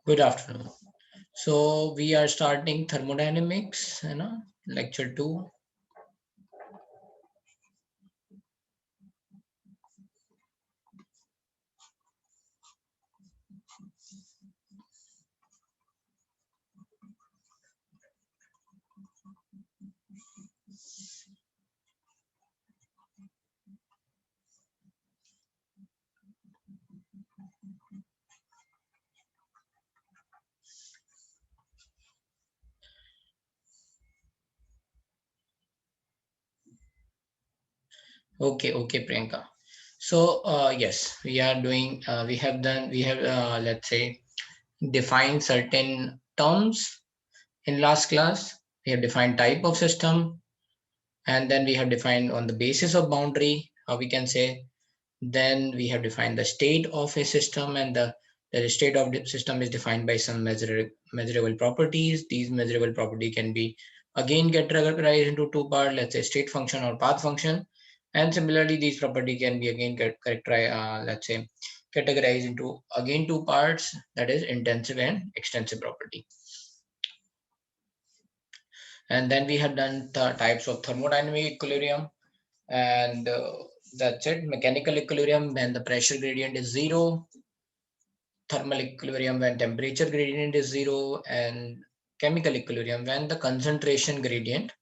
Good afternoon. So we are starting thermodynamics, lecture 2. Okay, Priyanka. So yes, we are doing. We have done. We have let's say defined certain terms in last class. We have defined type of system, and then we have defined on the basis of boundary. We can say. Then we have defined the state of a system, and the state of the system is defined by some measurable properties. These measurable property can be again get categorized into two parts, let's say state function or path function. And similarly, these property can be again get characterized, let's say categorized into again two parts, that is intensive and extensive property. And then we have done the types of thermodynamic equilibrium, and that's it. Mechanical equilibrium when the pressure gradient is zero, thermal equilibrium when temperature gradient is zero, and chemical equilibrium when the concentration gradient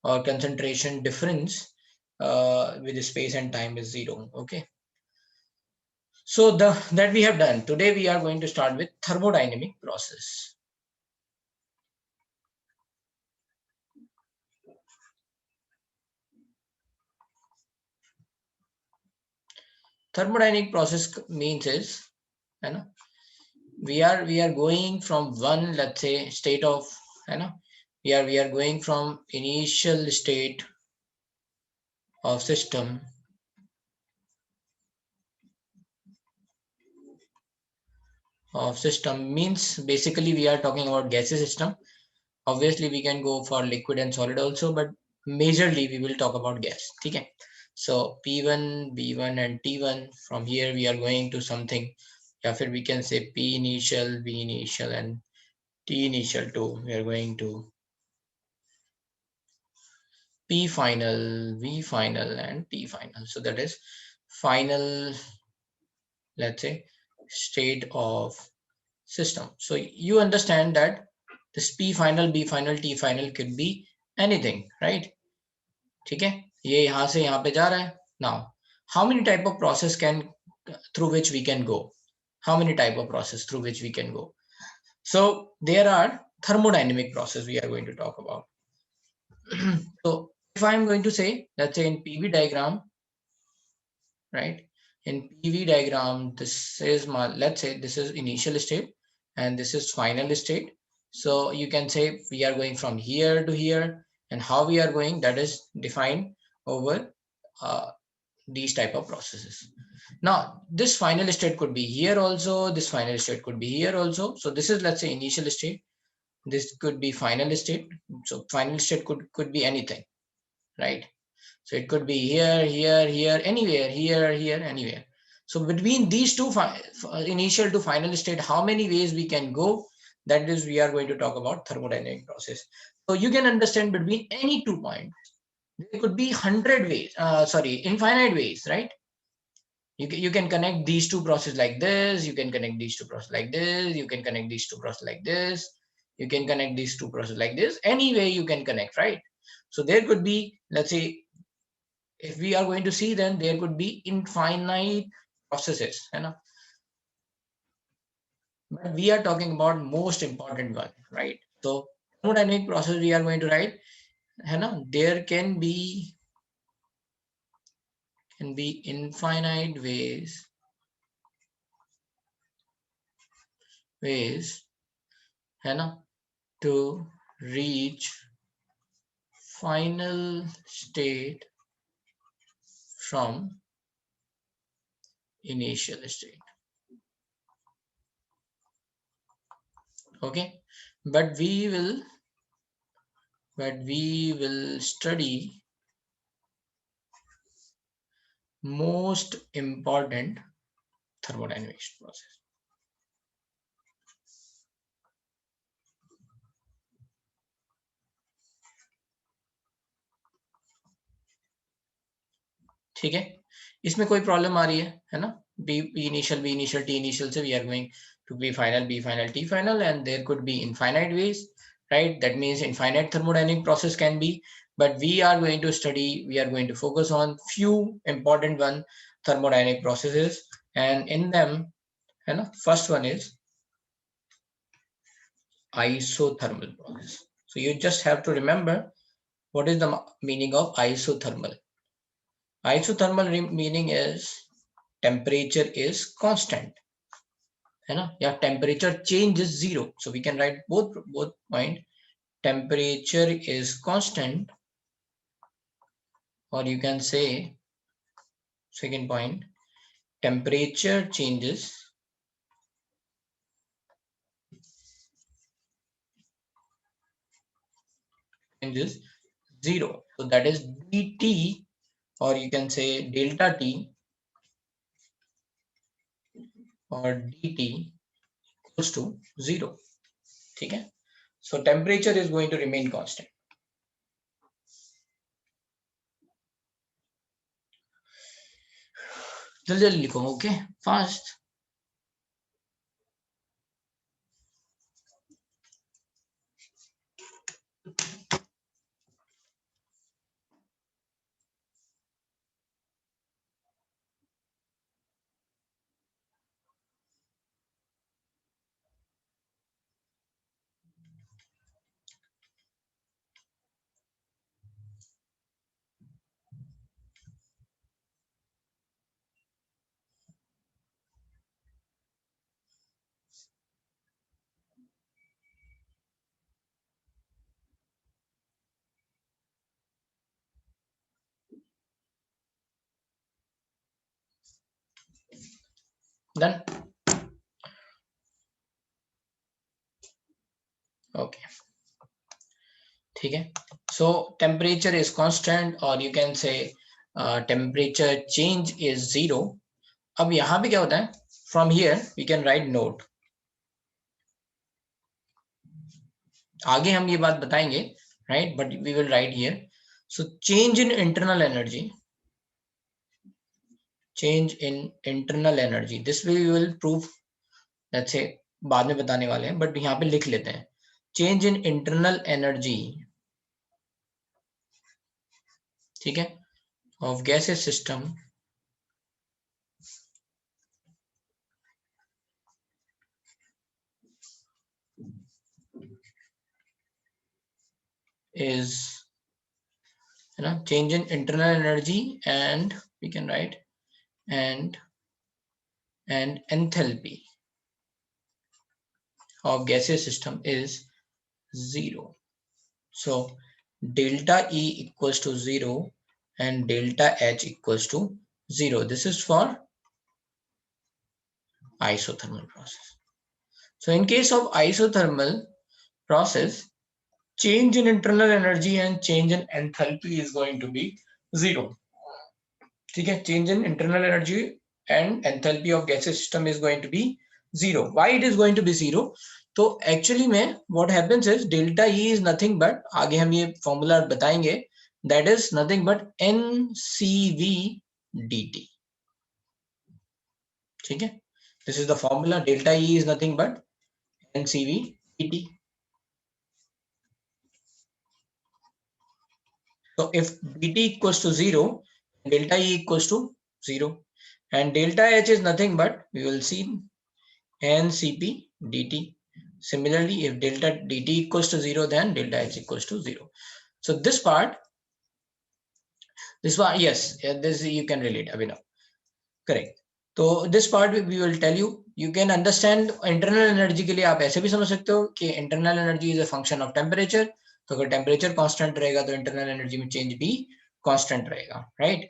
or concentration difference with the space and time is zero. Okay. So that we have done. Today we are going to start with thermodynamic process. Thermodynamic process means is, you know, we are going from one, let's say, state of, we are going from initial state of system means basically we are talking about gaseous system. Obviously we can go for liquid and solid also, but majorly we will talk about gas. Okay. So P1, B1 and T1, from here we are going to something, yeah, we can say P initial, B initial and T initial too. We are going to P final, V final and T final. So that is final, let's say, state of system. So you understand that this P final, B final, T final could be anything, right? ठीक है, ये यहाँ से यहाँ पे जा रहा है. Now, how many type of process can through which we can go? How many type of process through which we can go? So there are thermodynamic process we are going to talk about. So if I'm going to say, let's say in PV diagram, right? In PV diagram, this is my, let's say this is initial state and this is final state. So you can say we are going from here to here, and how we are going, that is defined over uh, these type of processes. Now, this final state could be here also, this final state could be here also. So this is, let's say, initial state. This could be final state. So final state could be anything, right? So it could be here, here, here, anywhere, here, anywhere. So between these two initial to final state, how many ways we can go? That is, we are going to talk about thermodynamic process. So you can understand between any 2 points, there could be 100 ways, infinite ways, right? You can connect these two processes like this, you can connect these two processes like this, you can connect these two processes like this, you can connect these two processes like this, any way you can connect, right? So there could be, let's say, if we are going to see, then there could be infinite processes, but we are talking about most important one, right? So thermodynamic process we are going to write, there can be infinite ways है ना to reach final state from initial state. Okay, but we will study most important thermodynamics process. ठीक है, इसमें कोई problem आ रही है ना? B initial, B initial, T initial से we are going to B final, T final, and there could be infinite ways, right? That means infinite thermodynamic process can be, but we are going to study, we are going to focus on few important one thermodynamic processes, and in them, you know, first one is isothermal process. So you just have to remember what is the meaning of isothermal. Isothermal meaning is temperature is constant, है ना, या temperature change is zero. So we can write both point, temperature is constant, or you can say second point, temperature changes zero. So that is dt, or you can say delta t or dt equals to zero. ठीक है, so temperature is going to remain constant. जल्दी जल्दी लिखो, okay, fast. Done, okay, ठीक है. So temperature is constant, और you can say temperature change is zero. अब यहाँ पे क्या होता है, from here we can write note. आगे हम ये बात बताएंगे, right, but we will write here. So change in internal energy, change in internal energy, this we will prove, let's say बाद में बताने वाले हैं, बट यहाँ पे लिख लेते हैं. चेंज इन इंटरनल एनर्जी, ठीक है, of gases system is, you know, change in internal energy, and we can write and enthalpy of gaseous system is zero. So delta E equals to zero and delta H equals to zero. This is for isothermal process. So in case of isothermal process, change in internal energy and change in enthalpy is going to be zero. ठीक है, change in internal energy and enthalpy of gaseous system is going to be zero. Why it is going to be zero? तो actually में what happens is delta E is nothing but, आगे हम ये formula बताएंगे, that is nothing but NCV dt. ठीक है, this is the formula. Delta E is nothing but NCV dt. So if dt equals to zero, delta E equals to zero, and delta H is nothing but, we will see, NCP dt. Similarly, if delta dt equals to 0, then delta H equals to 0. So this part, yes, this you can relate, Abhinav. Correct. So this part we will tell you. You can understand internal energy के लिए आप ऐसे भी समझ सकते हो कि internal energy is a function of temperature. तो अगर temperature constant रहेगा तो internal energy में change भी constant रहेगा, right?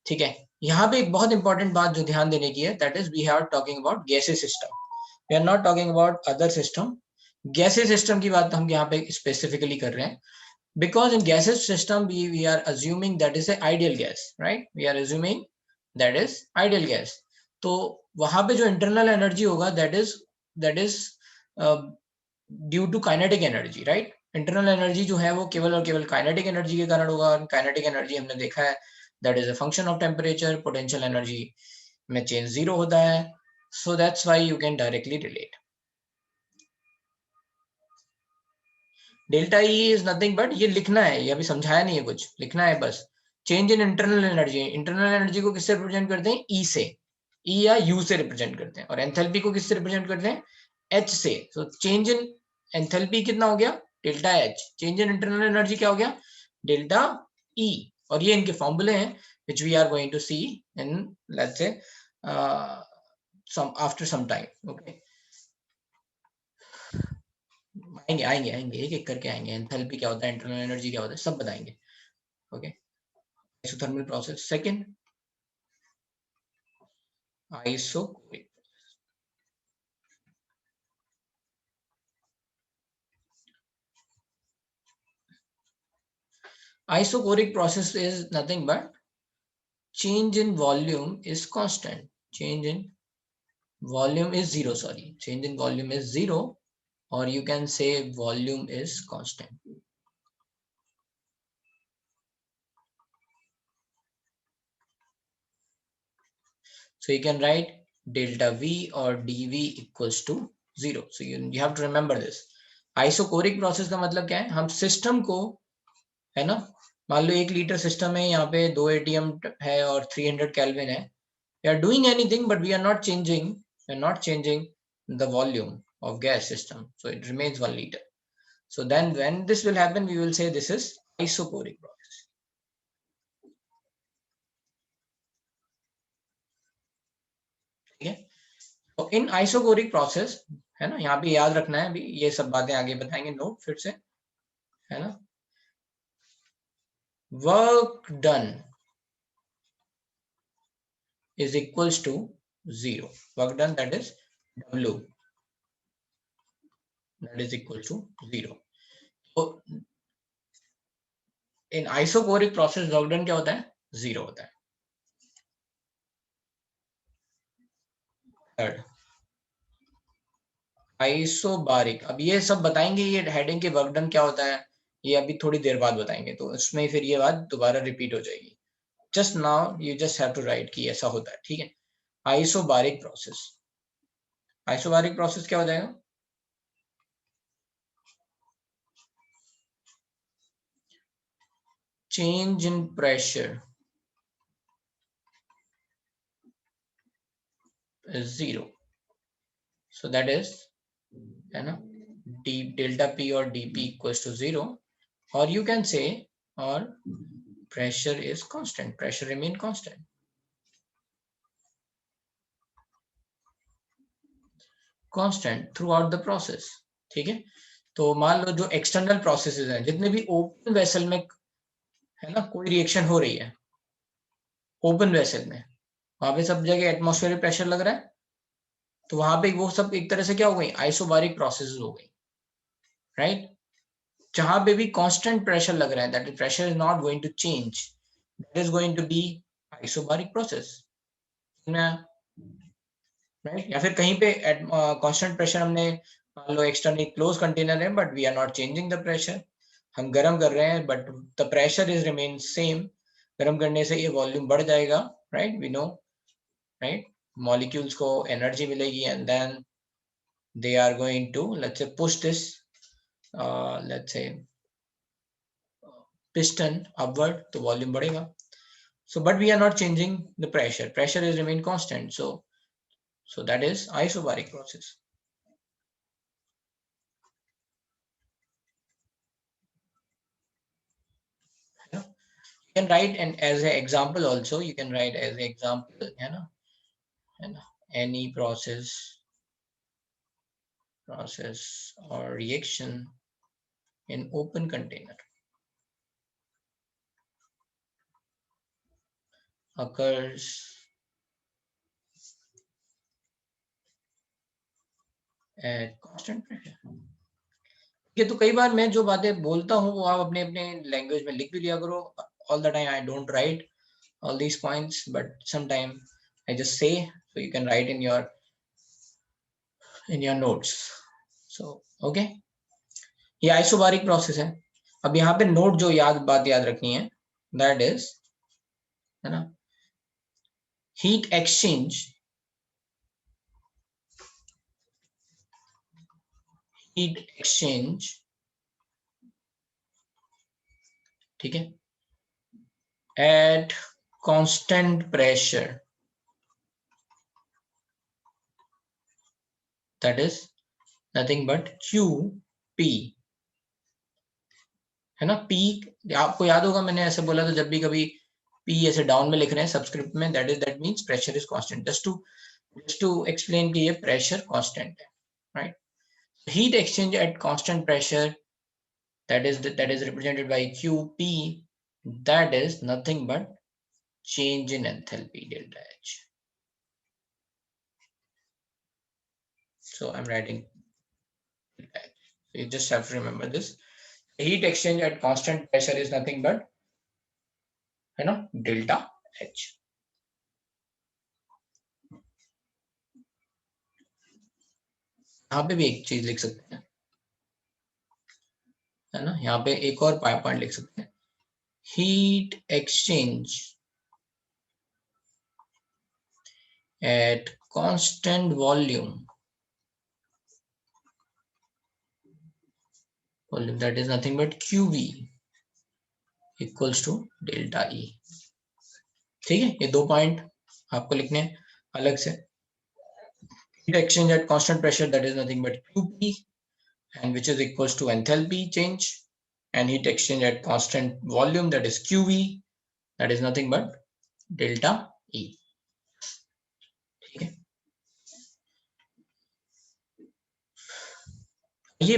ठीक है, यहाँ पे एक बहुत इंपॉर्टेंट बात जो ध्यान देने की है, that is we are talking about gaseous system. We are not talking about other system. Gaseous system की बात हम यहाँ पे specifically कर रहे हैं, because in gaseous system we are assuming that is a ideal gas, right? We are assuming that is ideal gas. तो वहां पे जो internal energy होगा that is due to kinetic energy, right? Internal energy जो है वो केवल और केवल kinetic energy के कारण होगा, और kinetic energy हमने देखा है that is a function of temperature, potential energy में चेंज जीरो होता है, so that's why you can directly relate. Delta E is nothing but, ये लिखना है, ये अभी समझाया नहीं है, कुछ लिखना है बस। Change in internal energy, internal energy को किससे रिप्रेजेंट करते हैं? ई से, ई या यू से रिप्रेजेंट करते हैं, और एंथैल्पी को किससे रिप्रेजेंट करते हैं? एच से। सो चेंज इन एंथैल्पी कितना हो गया? Delta H. Change in internal energy क्या हो गया? Delta E. और ये इनके फॉर्मूले हैं which we are going to see in, let's say, some after some time. Okay, आएंगे आएंगे आएंगे, एक एक करके आएंगे। एंथैल्पी क्या होता है, इंटरनल एनर्जी क्या होता है, सब बताएंगे। Okay, isothermal process second, isochoric. Isocoric process is nothing but change in volume is constant. Change in volume is zero, sorry, change in volume is zero, or you can say volume is constant. So you can write delta V or dV equals to zero. So you have to remember this. Isocoric process का मतलब क्या है? हम system को, है ना, मान लो 1 litre system है, यहाँ पे 2 ATM है और 300 केल्विन है। We are doing anything, but we are not changing. We are not changing the volume of gas system, so it remains 1 liter. So then, when this will happen, we will say this is isocoric process. ठीक है, तो in isochoric process, है ना, यहाँ पे याद रखना है, अभी ये सब बातें आगे बताएंगे, नोट फिर से, है ना। Work done is equals to 0. Work done, that is W, that is equal to 0. तो in isochoric process work done क्या होता है? 0 होता है। Third, isobaric. अब ये सब बताएंगे, ये हेडिंग के वर्क डन क्या होता है, ये अभी थोड़ी देर बाद बताएंगे, तो उसमें फिर ये बात दोबारा रिपीट हो जाएगी। Just now you just have to write कि ऐसा होता है, ठीक है। आइसोबारिक प्रोसेस, आइसोबारिक प्रोसेस क्या हो जाएगा? Change in pressure is 0, so that is, है ना, d delta p or dp equals to 0, or you can say, or pressure is constant, pressure remain constant. Constant throughout the process, ठीक है। तो मान लो जो एक्सटर्नल प्रोसेसेस हैं, जितने भी ओपन वेसल में, है ना, कोई रिएक्शन हो रही है ओपन वेसल में, वहां पे सब जगह एटमॉस्फेरिक प्रेशर लग रहा है, तो वहां पे वो सब एक तरह से क्या हो गई? आइसोबारिक प्रोसेस हो गई, राइट। जहां पे भी कांस्टेंट प्रेशर लग रहा है, that pressure is not going to change, that is going to be isobaric process, right. या फिर कहीं पे कांस्टेंट प्रेशर हमने, मान लो एक्सटर्नली क्लोज कंटेनर है, but we are not changing the pressure, हम गर्म कर रहे हैं but the pressure is remain same. गर्म करने से ये वॉल्यूम बढ़ जाएगा, right, we know, right. Molecules को एनर्जी मिलेगी, and then they are going to, let's say, push this, let's say, piston upward, तो volume बढ़ेगा। So but we are not changing the pressure, pressure is remain constant, so that is isobaric process. You can write, and as an example also, you can write as an example, है ना, any process or reaction in open container occurs at constant pressure। ये तो कई बार मैं जो बातें बोलता हूँ वो आप अपने अपने लैंग्वेज में लिख भी लिया करो। All the time I don't write all these points, but sometime I just say, so you can write in your notes. So okay, ये आइसोबारिक प्रोसेस है। अब यहाँ पे नोट जो बात याद रखनी है, दैट इज है ना. हीट एक्सचेंज, हीट एक्सचेंज, ठीक है, at constant pressure, that is nothing but QP, है ना. P आपको याद होगा, मैंने ऐसे बोला था जब भी कभी P ऐसे डाउन में लिख रहे हैं सबस्क्रिप्ट में, that means pressure is constant. Just to explain कि ये प्रेशर कांस्टेंट है, right. Heat exchange at constant pressure, that is represented by QP, that is nothing but change in enthalpy delta H. So I'm writing delta H. So you just have to remember this. Heat exchange at constant pressure is nothing but, you know, delta H. यहाँ पे भी एक चीज लिख सकते हैं, है ना. यहाँ पे एक और पॉइंट लिख सकते हैं. Heat exchange at constant volume, that is nothing but QV equals to delta E. ठीक है, ये दो पॉइंट आपको लिखने हैं अलग से. Heat exchange at constant pressure, that is nothing but QP, and which is equals to enthalpy change, and heat exchange at constant volume, that is QV, that is nothing but delta E. ठीक है, ये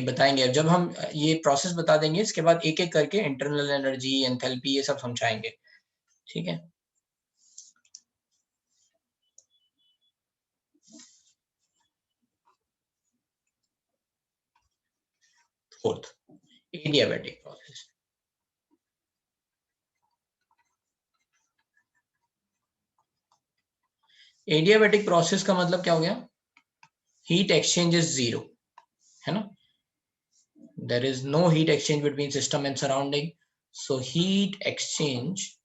बताएंगे जब हम ये process बता देंगे, इसके बाद एक एक करके इंटरनल एनर्जी, एंथैल्पी, ये सब समझाएंगे. ठीक है. Fourth, adiabatic process. Adiabatic process का मतलब क्या हो गया? हीट एक्सचेंज इज जीरो, है ना. There is no heat exchange between system and surrounding, so heat exchange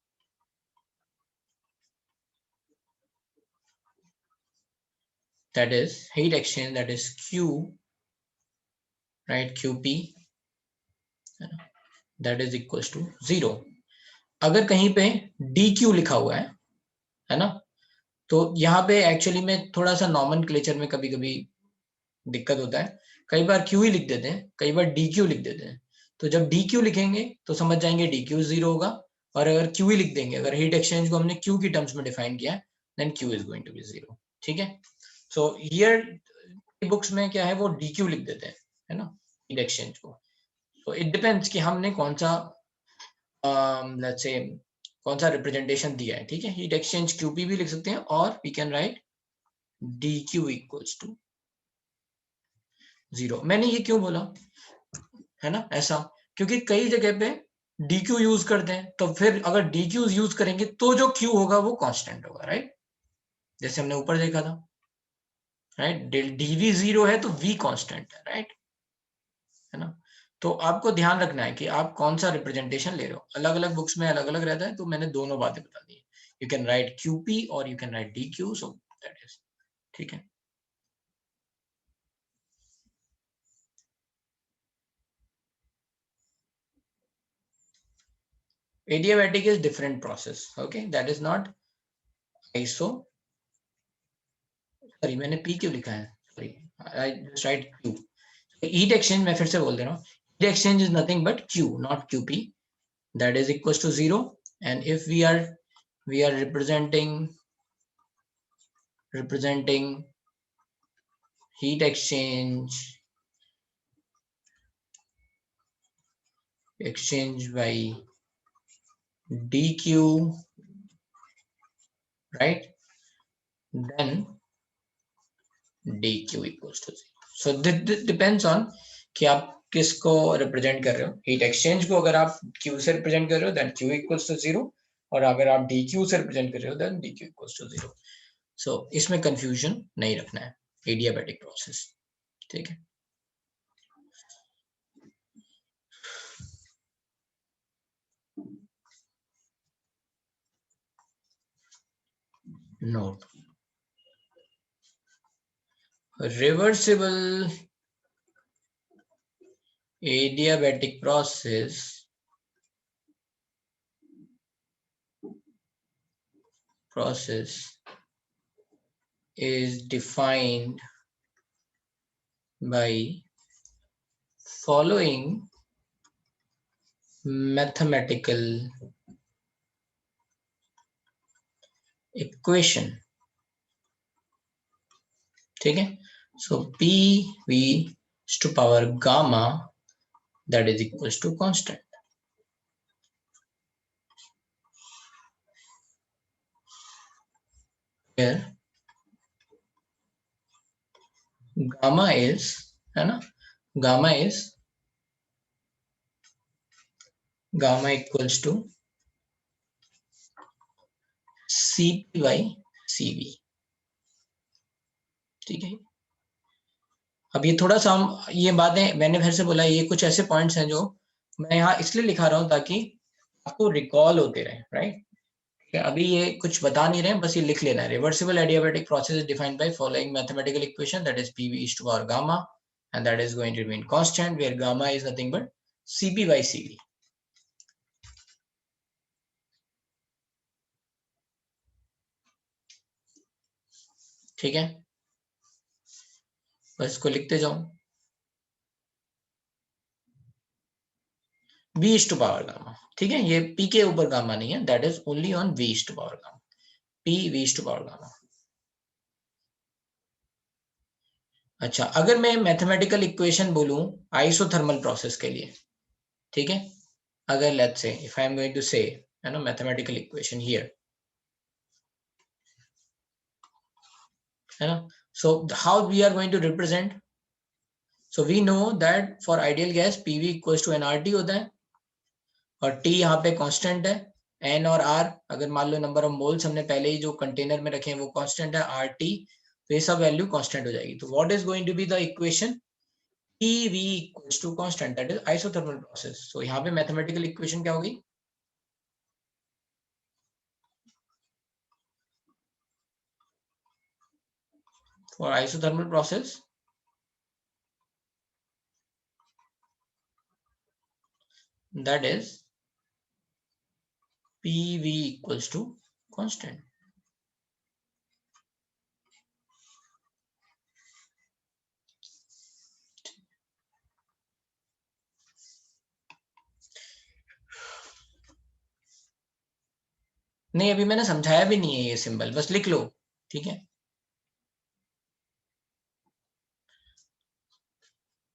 that is Q, right, QP, that is equals to zero. अगर कहीं पे DQ लिखा हुआ है ना, तो यहाँ पे एक्चुअली में थोड़ा सा नॉमेनक्लेचर में कभी कभी दिक्कत होता है. कई बार Q ही लिख देते हैं, कई बार DQ लिख देते हैं. तो जब DQ लिखेंगे तो समझ जाएंगे DQ जीरो होगा, और अगर Q ही लिख देंगे, अगर हीट एक्सचेंज को हमने Q की टर्म्स में डिफाइन किया है, then Q is going to be zero. ठीक है. सो हियर बुक्स में क्या है, वो DQ लिख देते हैं, है ना, हीट एक्सचेंज को. तो इट डिपेंड्स कि हमने कौन सा लेट्स से कौन सा रिप्रेजेंटेशन दिया है. ठीक है. हीट एक्सचेंज QP भी लिख सकते हैं, और we can write DQ equals to zero. मैंने ये क्यों बोला, है ना, ऐसा, क्योंकि कई जगह पे DQ यूज करते हैं, तो फिर अगर DQ यूज करेंगे तो जो Q होगा वो कांस्टेंट होगा, राइट. जैसे हमने ऊपर देखा था, राइट. DV जीरो है तो V कांस्टेंट है, राइट, है ना. तो आपको ध्यान रखना है कि आप कौन सा रिप्रेजेंटेशन ले रहे हो. अलग अलग बुक्स में अलग अलग रहता है, तो मैंने दोनों बातें बता दी. यू कैन राइट QP और you can write DQ, so that is. ठीक है. Adiabatic is different process. Okay, that is not iso. Sorry, मैंने P क्यों लिखा है, sorry, I just right Q. Heat exchange मैं फिर से बोल दे रहा हूँ. Heat exchange is nothing but Q, not QP, that is equals to zero. And if we are representing heat exchange by DQ, right, then DQ equals to zero. So this depends on कि आप किसको represent कर रहे हो. Heat exchange को अगर आप Q से रिप्रेजेंट कर रहे हो, then Q equals to zero, और अगर आप DQ से रिप्रेजेंट कर रहे हो, then DQ equals to zero. So इसमें कंफ्यूजन नहीं रखना है. Adiabatic process. ठीक है. node. Reversible adiabatic process is defined by following mathematical equation. ठीक है, so PV to power gamma that is equals to constant. Here gamma is, है ना, gamma equals to CP by CV. ठीक है, अब ये थोड़ा सा हम ये बातें मैंने फिर से बोला, ये कुछ ऐसे पॉइंट्स हैं जो मैं यहाँ इसलिए लिखा रहा हूँ ताकि आपको रिकॉल होते रहे, राइट। अभी ये कुछ बता नहीं रहे हैं, बस ये लिख लेना है। Reversible adiabatic process is defined by following mathematical equation that is PV is to power gamma and that is going to remain constant where gamma is nothing but CP by CV. ठीक है, बस इसको लिखते जाओ। V is to power gamma, ठीक है, ये P के ऊपर गामा नहीं है, that is only on V is to power gamma. P V is to power gamma. अच्छा, अगर मैं मैथमेटिकल इक्वेशन बोलूं आइसोथर्मल प्रोसेस के लिए, ठीक है, अगर let's say if I am going to say है ना मैथमेटिकल इक्वेशन हियर, है ना, so how we are going to represent, so we know that for ideal gas PV equals to nRT होता है और T यहाँ पे कांस्टेंट है, N और R अगर मान लो नंबर ऑफ मोल्स हमने पहले ही जो कंटेनर में रखे हैं वो कांस्टेंट है, RT, तो ये सब वैल्यू कांस्टेंट हो जाएगी। तो what is going to be the equation, PV equals to constant, that is isothermal process. So यहाँ पे मैथमेटिकल इक्वेशन क्या होगी, for isothermal process that is PV equals to constant. नहीं अभी मैंने समझाया भी नहीं है ये सिंबल, बस लिख लो, ठीक है,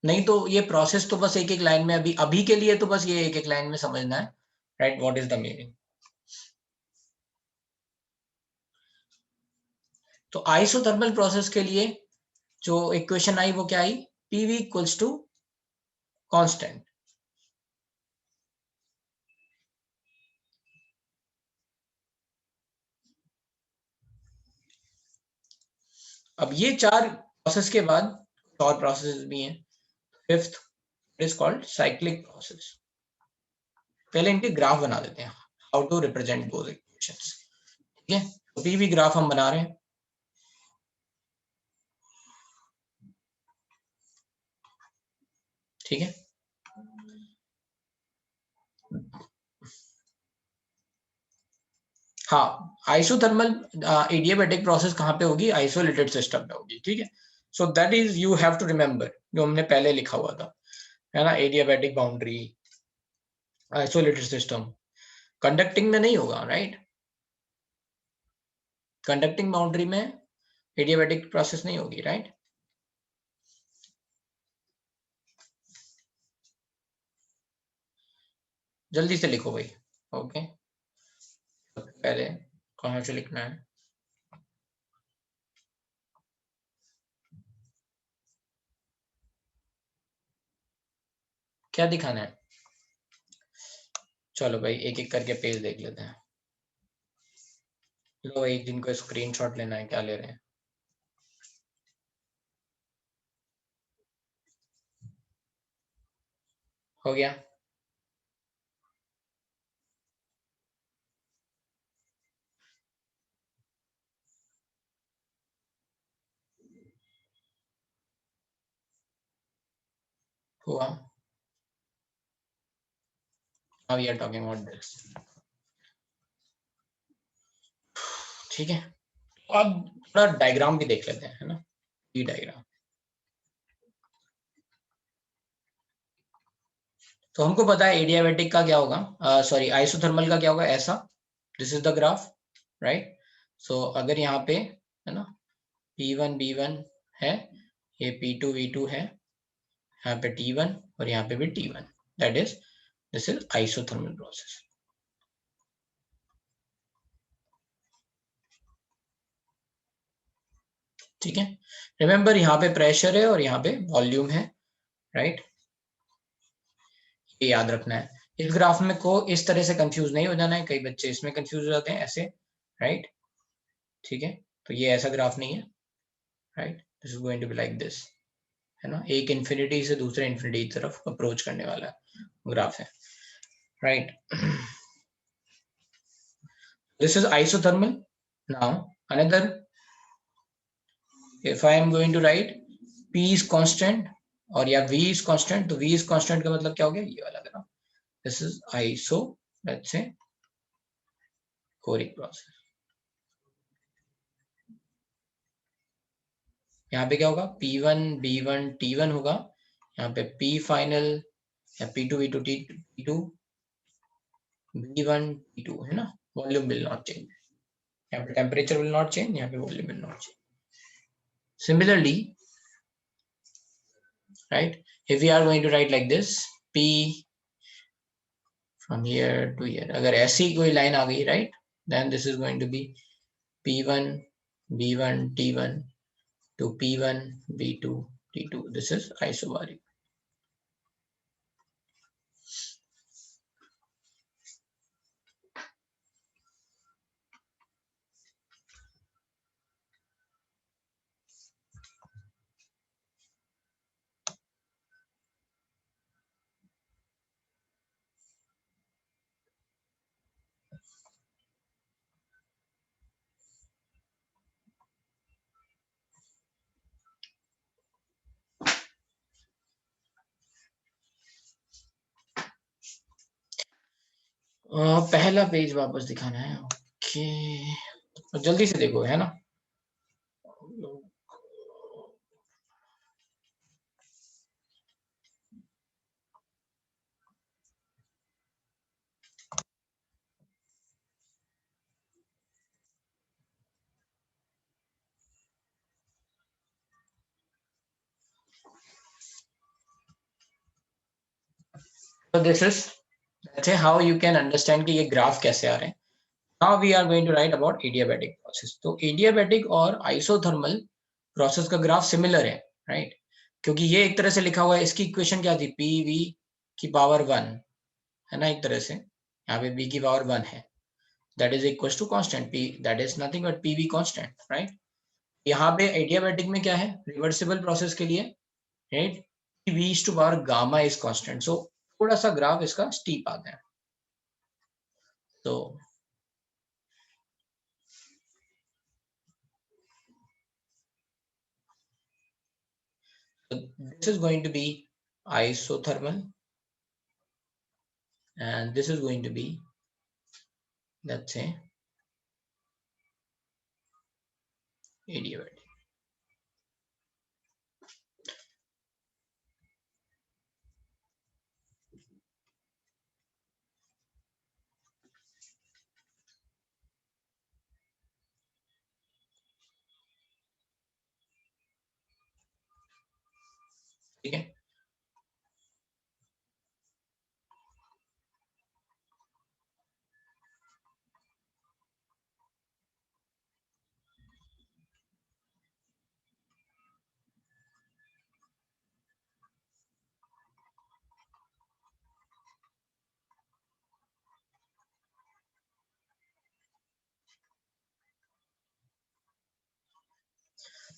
नहीं तो ये प्रोसेस तो बस एक एक लाइन में अभी अभी के लिए तो बस ये एक एक लाइन में समझना है, right, what is the meaning. तो आइसोथर्मल प्रोसेस के लिए जो इक्वेशन आई वो क्या आई, PV इक्वल्स टू कांस्टेंट। अब ये चार प्रोसेस के बाद और प्रोसेस भी हैं, fifth is called cyclic process. पहले इनके ग्राफ बना देते हैं, how to represent those equations, ठीक है, तो PV ग्राफ हम बना रहे हैं, ठीक है, हाँ आइसोथर्मल एडियाबैटिक प्रोसेस कहाँ पे होगी, आइसोलेटेड सिस्टम में होगी, ठीक है, so that is you have to remember जो हमने पहले लिखा हुआ था, है ना, adiabatic boundary isolated system, conducting में नहीं होगा, राइट, कंडक्टिंग बाउंड्री में एडियाबैटिक प्रोसेस नहीं होगी, राइट। जल्दी से लिखो भाई, ओके, पहले कहाँ से लिखना है, क्या दिखाना है, चलो भाई एक एक करके पेज देख लेते हैं। लो भाई जिनको स्क्रीनशॉट लेना है क्या ले रहे हैं, हो गया, हुआ. Now we are talking about this. ठीक है, अब थोड़ा डायग्राम भी देख लेते हैं, है ना. ये डायग्राम, तो हमको पता है एडियाबैटिक का क्या होगा, सॉरी आइसोथर्मल का क्या होगा, ऐसा. This is the graph, right. So अगर यहाँ पे, है ना, P1 B1 है, ये P2 V2 है, यहाँ पे T1 और यहाँ पे भी T1, that is, this is isothermal process. ठीक है, रिमेंबर यहाँ पे प्रेशर है और यहाँ पे वॉल्यूम है, राइट. ये याद रखना है. इस ग्राफ में को इस तरह से कंफ्यूज नहीं हो जाना है, कई बच्चे इसमें कंफ्यूज हो जाते हैं ऐसे, राइट. ठीक है, तो ये ऐसा ग्राफ नहीं है, right. This is going to be like this, है ना, एक इंफिनिटी से दूसरे इंफिनिटी की तरफ अप्रोच करने वाला ग्राफ है, right. This is isothermal. Now another, if I am going to write P is constant और या V is constant, तो V is constant का मतलब क्या हो गया, ये वाला graph. This is iso, let's say choric process. यहाँ पे क्या होगा, P1 B1 T1 होगा, यहाँ पे P final या P2 V2 T2 B1 T2, है ना. वॉल्यूम विल नॉट चेंज, यहाँ पे टेम्परेचर विल नॉट चेंज, यहाँ पे volume will not change. Similarly, right, if we are going to write like this, P from here to here, अगर ऐसी कोई line आ गई, right, then this is going to be P1 B1 T1 to P1 B2 T2. This is isobaric. पहला page वापस दिखाना है, okay. तो जल्दी से देखो, है ना. So this is, let's say, how you can understand कि ये ग्राफ कैसे आ रहे हैं. Now we are going to write about adiabatic process. तो adiabatic और isothermal प्रोसेस का ग्राफ सिमिलर है, राइट. क्योंकि ये एक तरह से लिखा हुआ है, इसकी इक्वेशन क्या थी, पी वी की पावर 1, है ना, एक तरह से यहाँ पे b की पावर 1 है, that is equal to constant p, that is nothing but pv constant, right. यहाँ पे एडियाबैटिक में क्या है, रिवर्सिबल प्रोसेस के लिए, right, v is to power gamma is constant. So थोड़ा सा ग्राफ इसका स्टीप आता है. तो this is going to be isothermal and this is going to be, let's say, adiabatic. ठीक है,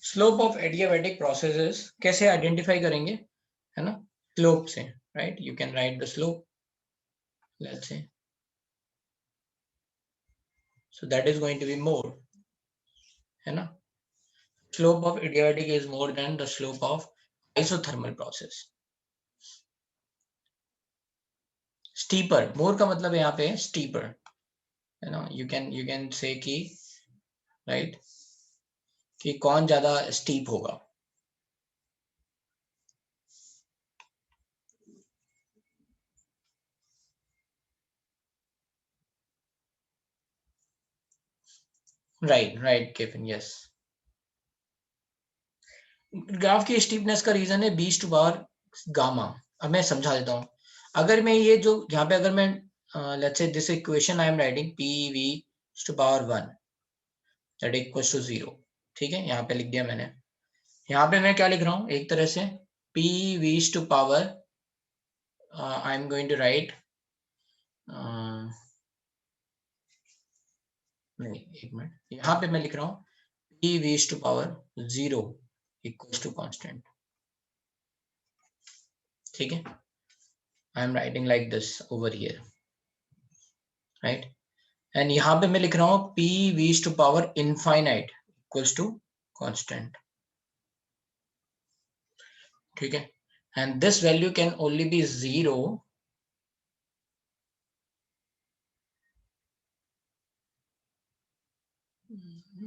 स्लोप ऑफ एडियाबैटिक प्रोसेसेस कैसे आइडेंटिफाई करेंगे, है ना, स्लोप से, right. You can right the slope, let's say, so that is going to be more, है ना. Slope of adiabatic is more than the slope of isothermal process. Steeper, more का मतलब यहाँ पे स्टीपर है ना, यू कैन से कि राइट कि कौन ज्यादा स्टीप होगा। Right right Kevin, yes. Graph की स्टीपनेस का रीजन है बीस टू पावर गामा। अब मैं समझा देता हूँ। अगर मैं ये जो यहाँ पे अगर मैं let's say this equation I am writing P V to power one that equals to zero, ठीक है, यहाँ पे लिख दिया मैंने। यहाँ पे मैं क्या लिख रहा हूँ एक तरह से P V to power I am going to write नहीं एक मिनट, यहाँ पे मैं लिख रहा हूँ P V to power zero equals to constant, ठीक है। I am writing like this over here, right. And यहाँ पे मैं लिख रहा हूँ P V to power infinite equals to constant, ठीक है। And this value can only be zero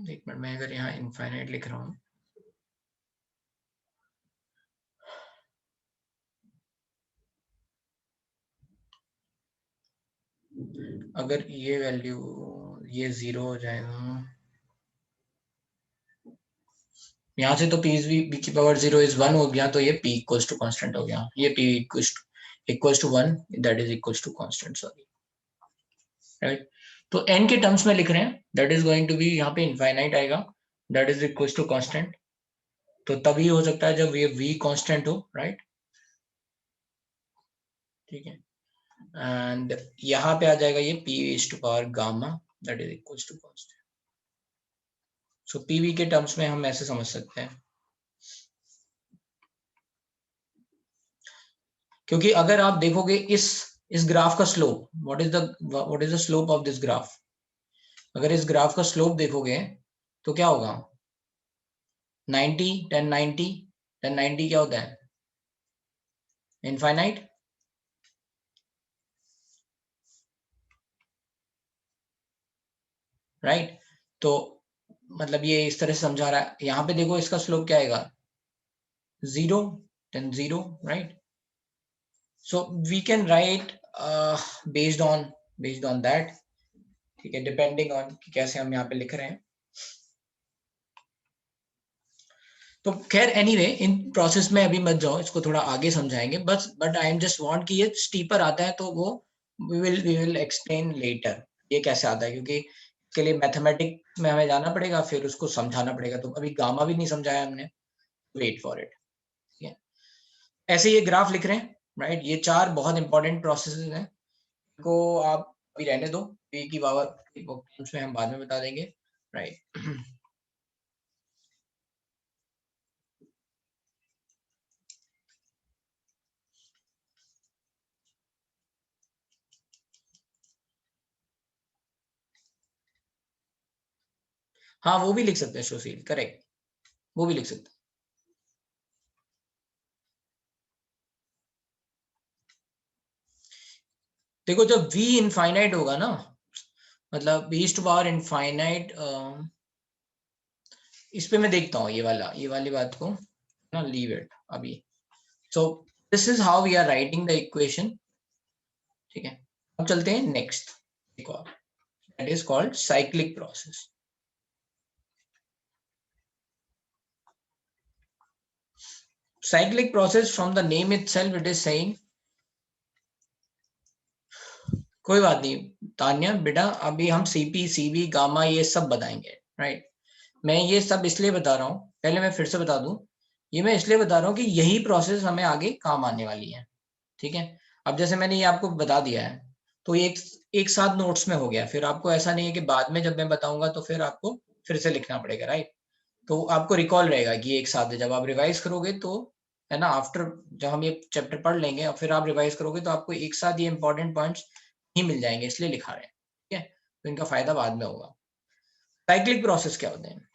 एक मिनट, मैं अगर यहाँ इनफाइनाइट लिख रहा हूँ, अगर ये वैल्यू ये जीरो हो जाएगा यहाँ से, तो पी बी की पावर जीरो इज वन हो गया, तो ये पी इक्वल्स टू कांस्टेंट हो गया, ये P equals to one that is equals to constant, sorry, right. तो एन के टर्म्स में लिख रहे हैं that is going to be यहाँ पे इनफाइनाइट आएगा that is equals to constant, तो तभी हो सकता है जब ये वी कांस्टेंट हो, राइट, ठीक है। एंड यहाँ पे आ जाएगा ये P is to power gamma that is equals to constant. So PV के टर्म्स में हम ऐसे समझ सकते हैं, क्योंकि अगर आप देखोगे इस ग्राफ का slope, what is the slope of this graph, अगर इस ग्राफ का स्लोप देखोगे तो क्या होगा 90 10 90 10 90 क्या होता है इनफाइनाइट, राइट। तो मतलब ये इस तरह से समझा रहा है, यहाँ पे देखो इसका स्लोप क्या आएगा zero, then zero, right. So we can write based on that, ठीक है, डिपेंडिंग ऑन कि कैसे हम यहाँ पे लिख रहे हैं। तो खैर एनीवे इन प्रोसेस में अभी मत जाओ, इसको थोड़ा आगे समझाएंगे बस, but I am just want कि ये स्टीपर आता है तो वो वी विल एक्सप्लेन लेटर ये कैसे आता है, क्योंकि इसके लिए मैथमेटिक्स में हमें जाना पड़ेगा, फिर उसको समझाना पड़ेगा, तो अभी गामा भी नहीं समझाया हमने, वेट फॉर इट, ठीक है। ऐसे ये ग्राफ लिख रहे हैं, राइट, ये चार बहुत इंपॉर्टेंट प्रोसेसेस हैं, को आप अभी रहने दो, ए की पावर उसमें हम बाद में बता देंगे, राइट। हाँ वो भी लिख सकते हैं सुशील, करेक्ट, वो भी लिख सकते हैं। देखो जब v इनफाइनाइट होगा ना, मतलब v टू पावर इनफाइनाइट, इस पे मैं देखता हूँ ये वाली बात को ना, लीव इट अभी। So this is how we are writing the equation, ठीक है। अब चलते हैं नेक्स्ट एक और, that is called cyclic process. Cyclic process from the name itself it is saying, कोई बात नहीं तान्या बेटा, अभी हम सीपी सीबी गामा ये सब बताएंगे, राइट। मैं ये सब इसलिए बता रहा हूँ, पहले मैं फिर से बता दूं, ये मैं इसलिए बता रहा हूँ कि यही प्रोसेस हमें आगे काम आने वाली है, ठीक है। अब जैसे मैंने ये आपको बता दिया है, तो ये एक साथ नोट्स में हो गया, फिर आपको ऐसा नहीं है कि बाद में जब मैं बताऊंगा तो फिर आपको फिर से लिखना पड़ेगा, राइट। तो आपको रिकॉल रहेगा कि एक साथ है, जब आप रिवाइज करोगे तो है ना, आफ्टर जब हम ये चैप्टर पढ़ लेंगे और फिर आप रिवाइज करोगे तो आपको एक साथ ये इंपॉर्टेंट पॉइंट्स ही मिल जाएंगे, इसलिए लिखा रहे हैं, ठीक है। तो इनका फायदा बाद में होगा। साइक्लिक प्रोसेस क्या होते हैं,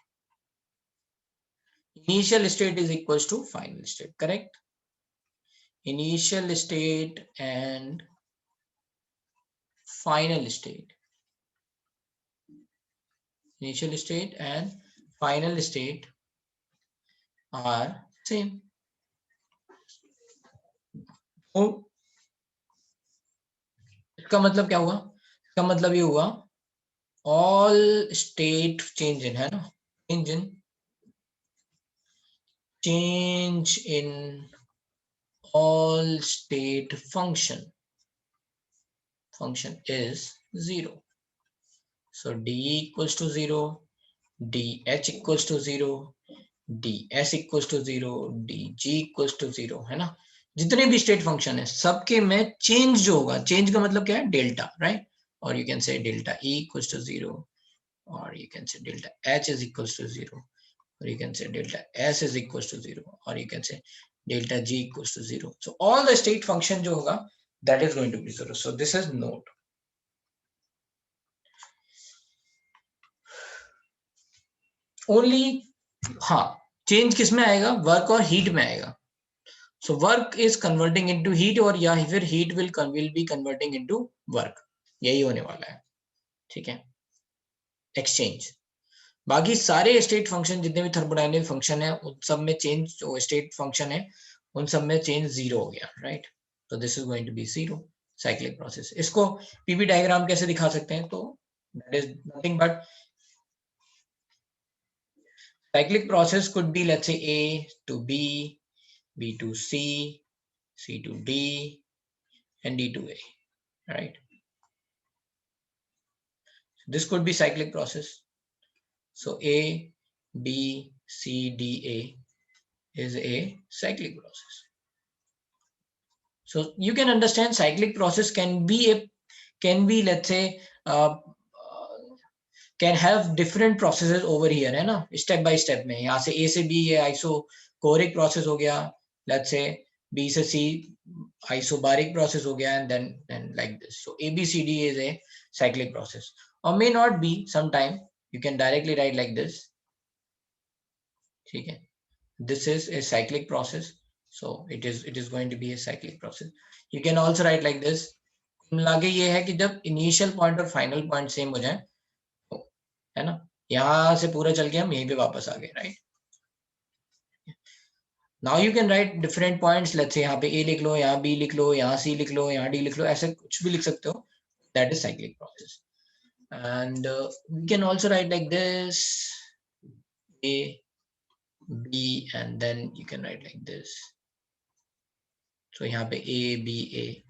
initial state is equals to final state, correct, initial state and final state. Initial state and final state are same. तो इसका मतलब क्या हुआ? इसका मतलब ये हुआ all state change in, है ना, change in all state function is 0. So d equals to 0, dh equals to 0, ds equals to 0, dg equals to 0, है ना. जितने भी स्टेट फंक्शन है सबके में चेंज जो होगा, चेंज का मतलब क्या है, डेल्टा, राइट. और यू कैन से delta e equals to 0, or you can say delta h is equals to 0, or you can say delta s is equals to 0, or you can say delta g equals to 0. So all the state function जो होगा that is going to be 0. So this is note. Only हाँ, change किस में आएगा, work और heat में आएगा. So work is converting into heat, और या फिर heat will be converting into work. यही होने वाला है, ठीक है, एक्सचेंज. बाकी सारे स्टेट फंक्शन जितने भी थर्मोडायनेमिक फंक्शन है उन सब में चेंज, जो स्टेट फंक्शन है उन सब में चेंज 0 हो गया, राइट. तो this is going to be 0 cyclic process. इसको पीवी डायग्राम कैसे दिखा सकते हैं, तो that is nothing but cyclic process could be, let's say, A to B, B to C, C to D, and D to A, right? This could be cyclic process. So A, B, C, D, A is a cyclic process. So you can understand cyclic process can be let's say can have different processes over here, है ना, step by step में. यहाँ से A से B ये isochoric process हो गया, let's say B से C isobaric process हो गया, and then like this. So ABCD is a cyclic process, or may not be. Sometime you can directly write like this, ठीक है. This is a cyclic process, so it is going to be a cyclic process. You can also write like this. लागे ये है कि जब initial point और final point same हो जाए, है ना, यहाँ से पूरा चल के हम यहीं पे वापस आ गए, right. Now you can right different points. Let's say यहाँ पे ए लिख लो, यहाँ बी लिख लो, यहाँ सी लिख लो, यहाँ डी लिख लो, ऐसे कुछ भी लिख सकते हो. That is cyclic process. And we can also write like this, A B, and then you can write like this. So यहाँ पे A B A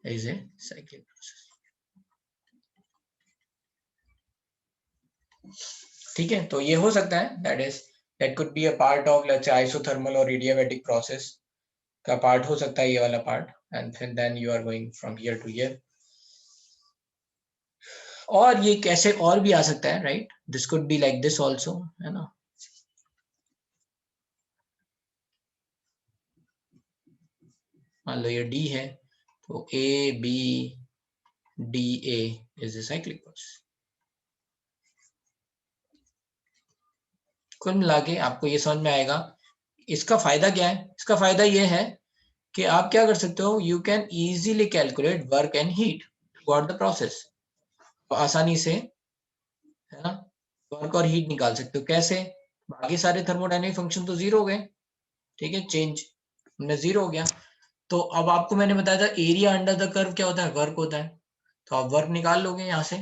is a cyclic process. ठीक है, तो ये हो सकता है, that could be a part of, let's say, isothermal or adiabatic process का पार्ट हो सकता है ये वाला part, and then you are going from here to here. और ये कैसे और भी आ सकता है, right? This could be like this also, है ना. मान लो ये D है, तो A B D A is a cyclic process. कुल मिला के आपको ये समझ में आएगा. इसका फायदा क्या है? इसका फायदा ये है कि आप क्या कर सकते हो, you can easily calculate work and heat throughout the process. तो आसानी से, है ना, वर्क और हीट निकाल सकते हो. कैसे? बाकी सारे थर्मोडायनेमिक फंक्शन तो 0 हो गए, ठीक है, चेंज हमने 0 हो गया. तो अब आपको मैंने बताया था एरिया अंडर द कर्व क्या होता है, वर्क होता है. तो आप वर्क निकाल लोगे यहाँ से,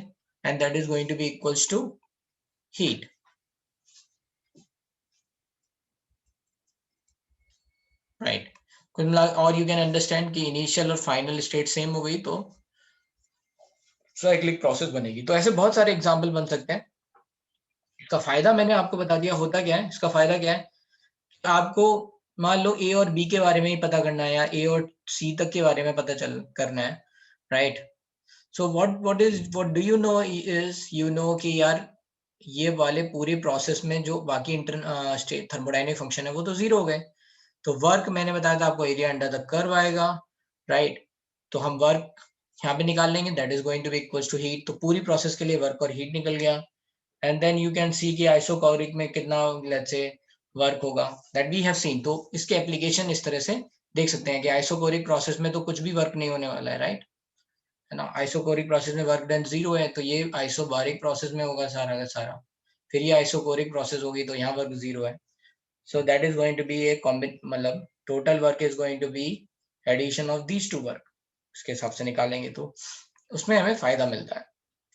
and that is going to be equals to heat, right. और यू कैन अंडरस्टैंड कि इनिशियल और फाइनल स्टेट सेम हो गई तो साइक्लिक प्रोसेस बनेगी. तो ऐसे बहुत सारे एग्जांपल बन सकते हैं. इसका फायदा मैंने आपको बता दिया. होता क्या है, इसका फायदा क्या है, आपको मान लो ए और बी के बारे में ही पता करना है, या ए और सी तक के बारे में पता चल करना है, right. So what do you know is, you know कि यार ये वाले पूरे प्रोसेस में जो बाकी थर्मोडायनेमिक फंक्शन है वो तो 0 हो गए. तो वर्क मैंने बताया था आपको एरिया अंडर द कर्व आएगा, राइट. तो हम वर्क यहाँ पे निकाल लेंगे, that is going to be equals to heat. तो पूरी प्रोसेस के लिए वर्क और हीट निकल गया. And then you can see कि आइसोकोरिक में कितना, लेट्स से, वर्क होगा, दैट वी हैव सीन. तो इसके एप्लीकेशन इस तरह से देख सकते हैं कि आइसोकोरिक प्रोसेस में तो कुछ भी वर्क नहीं होने वाला है, राइट. है ना। आइसोकोरिक प्रोसेस में वर्क डन 0 है, तो ये आइसोबारिक प्रोसेस में होगा सारा का सारा। फिर ये आइसोकोरिक प्रोसेस होगी तो यहाँ वर्क 0 है। So that is going to be a मतलब total work is going to be addition of these two work. उसके हिसाब से निकालेंगे तो उसमें हमें फायदा मिलता है।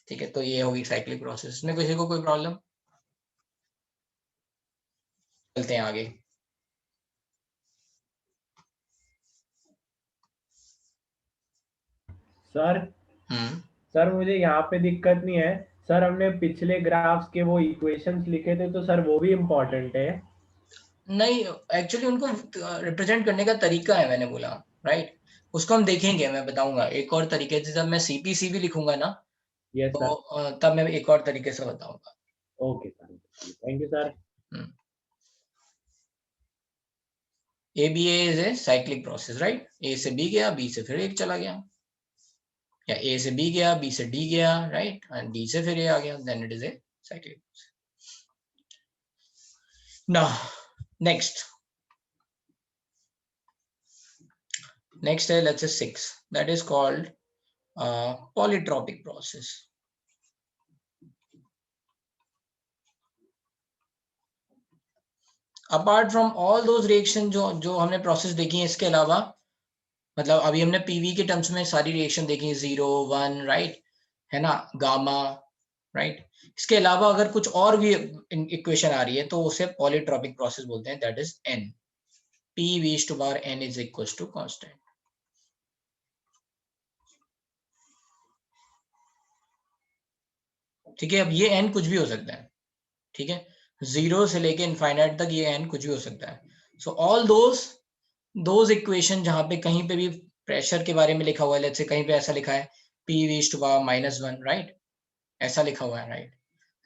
ठीक है, तो ये होगी साइक्लिक प्रोसेस। में किसी को कोई प्रॉब्लम? चलते हैं आगे। सर हम्म सर मुझे यहाँ पे दिक्कत नहीं है। सर हमने पिछले ग्राफ्स के वो इक्वेशंस लिखे थे, तो सर वो भी इम्पोर्टेंट है। नहीं, एक्चुअली उनको रिप्रेजेंट करने का तरीका है, मैंने बोला, राइट। उसको हम देखेंगे, मैं बताऊंगा एक और तरीके से। जब मैं सीपीसी भी लिखूंगा ना, यस तो सर। तब मैं एक और तरीके से बताऊंगा। Okay sir, thank you sir. A B is a cyclic process, right. A से बी गया, बी से फिर एक चला गया, या ए से बी गया, बी से डी गया, राइट, एंड डी से फिर ए आ गया, then it is a cyclic process. Now next next है, let's say 6, that is called polytropic process. Apart from all those reaction जो जो हमने प्रोसेस देखी है, इसके अलावा, मतलब अभी हमने पीवी के टर्म्स में सारी रिएक्शन देखी है, 0 1, राइट, है ना, गामा, राइट। इसके अलावा अगर कुछ और भी इक्वेशन आ रही है तो उसे पॉलीट्रॉपिक प्रोसेस बोलते हैं, that is N. P V to power N is equal to constant. ठीक है, अब ये एन कुछ भी हो सकता है, ठीक है, 0 से लेके इनफाइनाइट तक ये एन कुछ भी हो सकता है। सो ऑल दोज इक्वेशन जहां पे कहीं पे भी प्रेशर के बारे में लिखा हुआ है, लेट्स से कहीं पे ऐसा लिखा है P V to power -1, right, ऐसा लिखा हुआ है, right,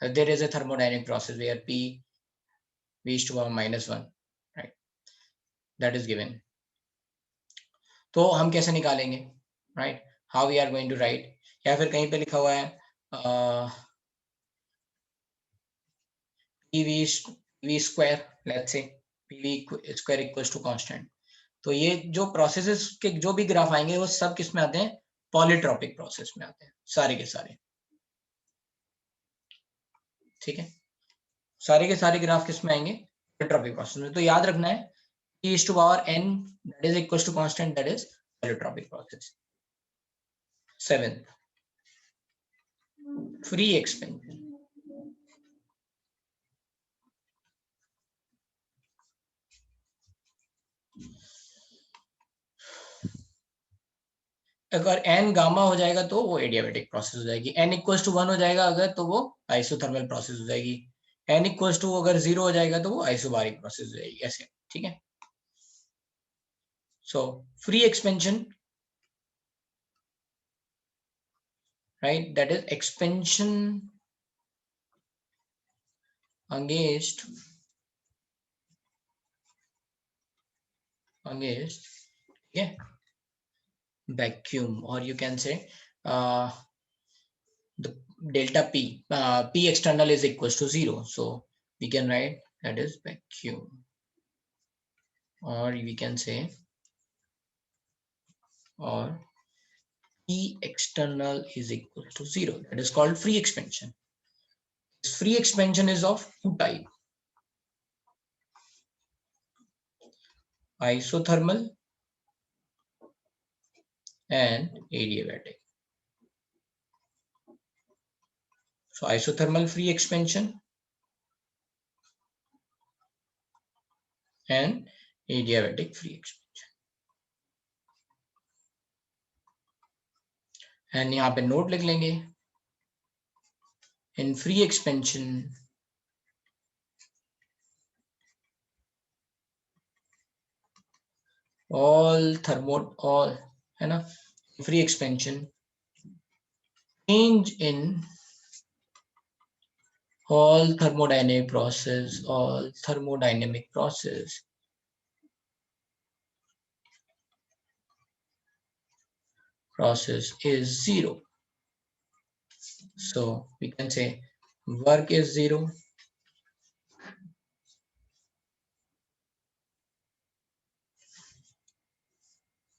there is a thermodynamic process where P V to power -1, right, that is given. तो हम कैसे निकालेंगे, right, how we are going to write. या फिर कहीं पे लिखा हुआ है P V square, let's say P V square equals to constant. तो ये जो प्रोसेसेस के जो भी ग्राफ आएंगे वो सब किस में आते हैं, पॉलीट्रॉपिक प्रोसेस में आते हैं, सारे के सारे। ठीक है, सारे के सारे ग्राफ किस में आएंगे, पॉलीट्रॉपिक प्रोसेस में। तो याद रखना है p is to power n that is equals to constant, that is polytropic process। 7, free expansion। अगर n गामा हो जाएगा तो वो एडियाबेटिक प्रोसेस हो जाएगी, n इक्वल्स टू 1 हो जाएगा अगर, तो वो आइसोथर्मल प्रोसेस हो जाएगी, n इक्वल्स टू अगर 0 हो जाएगा तो वो आइसोबारिक प्रोसेस हो जाएगी, ऐसे। ठीक है, so free expansion, right, that is expansion against yeah, vacuum, or you can say the delta p, p external is equals to 0, so we can write that is vacuum, or we can say, or p external is equal to 0, that is called free expansion. This free expansion is of two type, isothermal and adiabatic. So isothermal free expansion and adiabatic free expansion। And यहाँ पे note लिख लेंगे, in free expansion all, है ना, free expansion change in all thermodynamic process is 0, so we can say work is 0,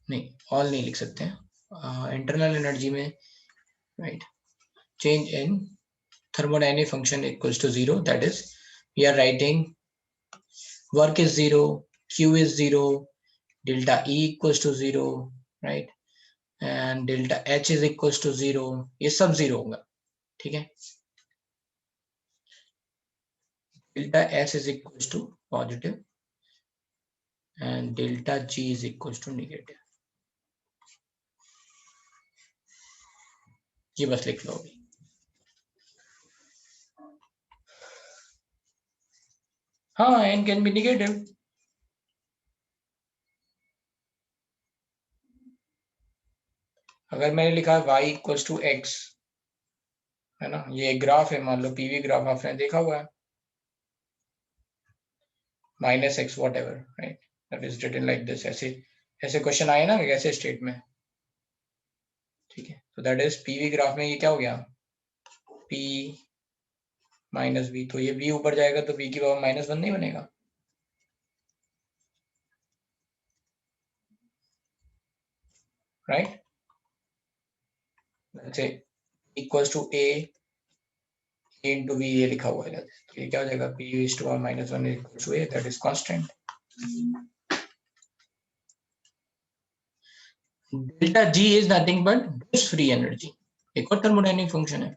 नहीं, all नहीं लिख सकते हैं, इंटरनल एनर्जी में, right, change in thermodynamic function equals to 0, that is we are writing work is 0, q is 0, delta E equals to 0, right, and delta H is equals to 0, ये सब 0 होगा, ठीक है. Delta S is equals to positive and delta G is equals to negative. ये बस लिख लो अभी. हाँ, n can be negative. अगर मैंने लिखा y equals to x, है ना, ये एक ग्राफ है, मान लो पीवी ग्राफ आपने देखा हुआ है, minus X whatever, right, that is written like this. ऐसे ऐसे क्वेश्चन आए ना ऐसे स्टेट में, ठीक है. तो दैट इज पीवी ग्राफ में ये क्या हो गया, p माइनस v, तो ये v ऊपर जाएगा तो p की पावर -1 नहीं बनेगा, right. Let's say equals to a into v, ये लिखा हुआ है, तो ये क्या हो जाएगा, p is to power -1 is equal to a, that is constant. Delta g is nothing but Gibbs free energy, एक और थर्मोडायनेमिक फंक्शन है.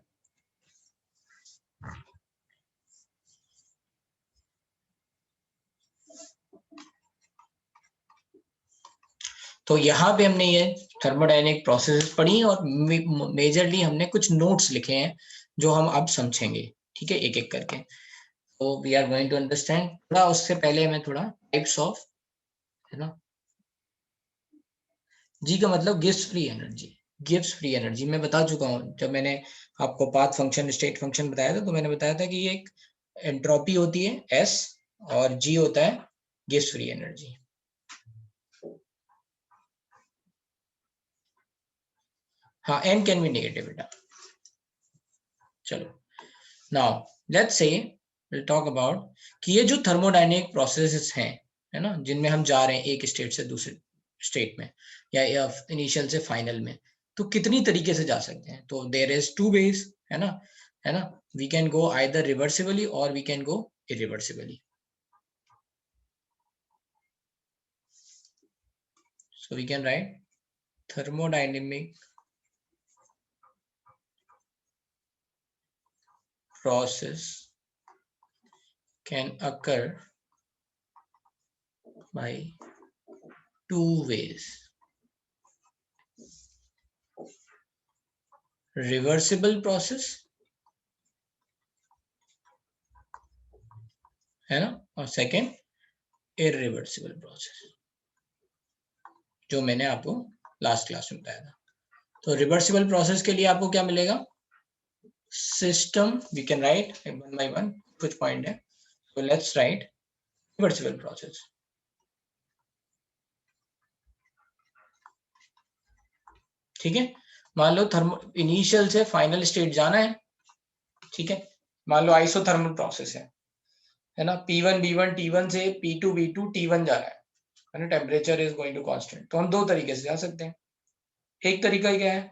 तो यहाँ पे हमने ये थर्मोडायनेमिक प्रोसेसेस पढ़ी और मेजरली हमने कुछ नोट्स लिखे हैं जो हम अब समझेंगे, ठीक है, एक एक करके. तो we are going to understand. थोड़ा उससे पहले मैं थोड़ा टाइप्स ऑफ, है ना, जी का मतलब gives free energy. Gives free energy मैं बता चुका हूँ जब मैंने आपको पाथ फंक्शन स्टेट फंक्शन बताया था, तो मैंने बताया था कि ये एक एंट्रोपी होती है S और G होता है गिव्स फ्री एनर्जी. हाँ, n कैन बी नेगेटिव बेटा. चलो, now let's say will talk about कि ये जो थर्मोडायनेमिक प्रोसेसेस हैं, है ना, जिनमें हम जा रहे हैं एक स्टेट से दूसरे स्टेट में या इनिशियल से फाइनल में, तो कितनी तरीके से जा सकते हैं. तो देयर इज टू वेज, है ना, है ना. We can go either reversibly और we can go irreversibly. So we can write thermodynamic process can occur by two ways. Reversible process, है ना, और सेकेंड इरिवर्सिबल प्रोसेस, जो मैंने आपको लास्ट क्लास में बताया था. तो रिवर्सिबल प्रोसेस के लिए आपको क्या मिलेगा, system. We can write one by one, कुछ पॉइंट है. तो लेट्स राइट रिवर्सिबल प्रोसेस. ठीक है, मान लो थर्मो इनिशियल से फाइनल स्टेट जाना है, ठीक है. मान लो आइसोथर्मल प्रोसेस है ना, P1 B1 T1 से P2 B2 T1 जा रहा है ना, temperature is going to constant. तो हम दो तरीके से जा सकते हैं. एक तरीका क्या है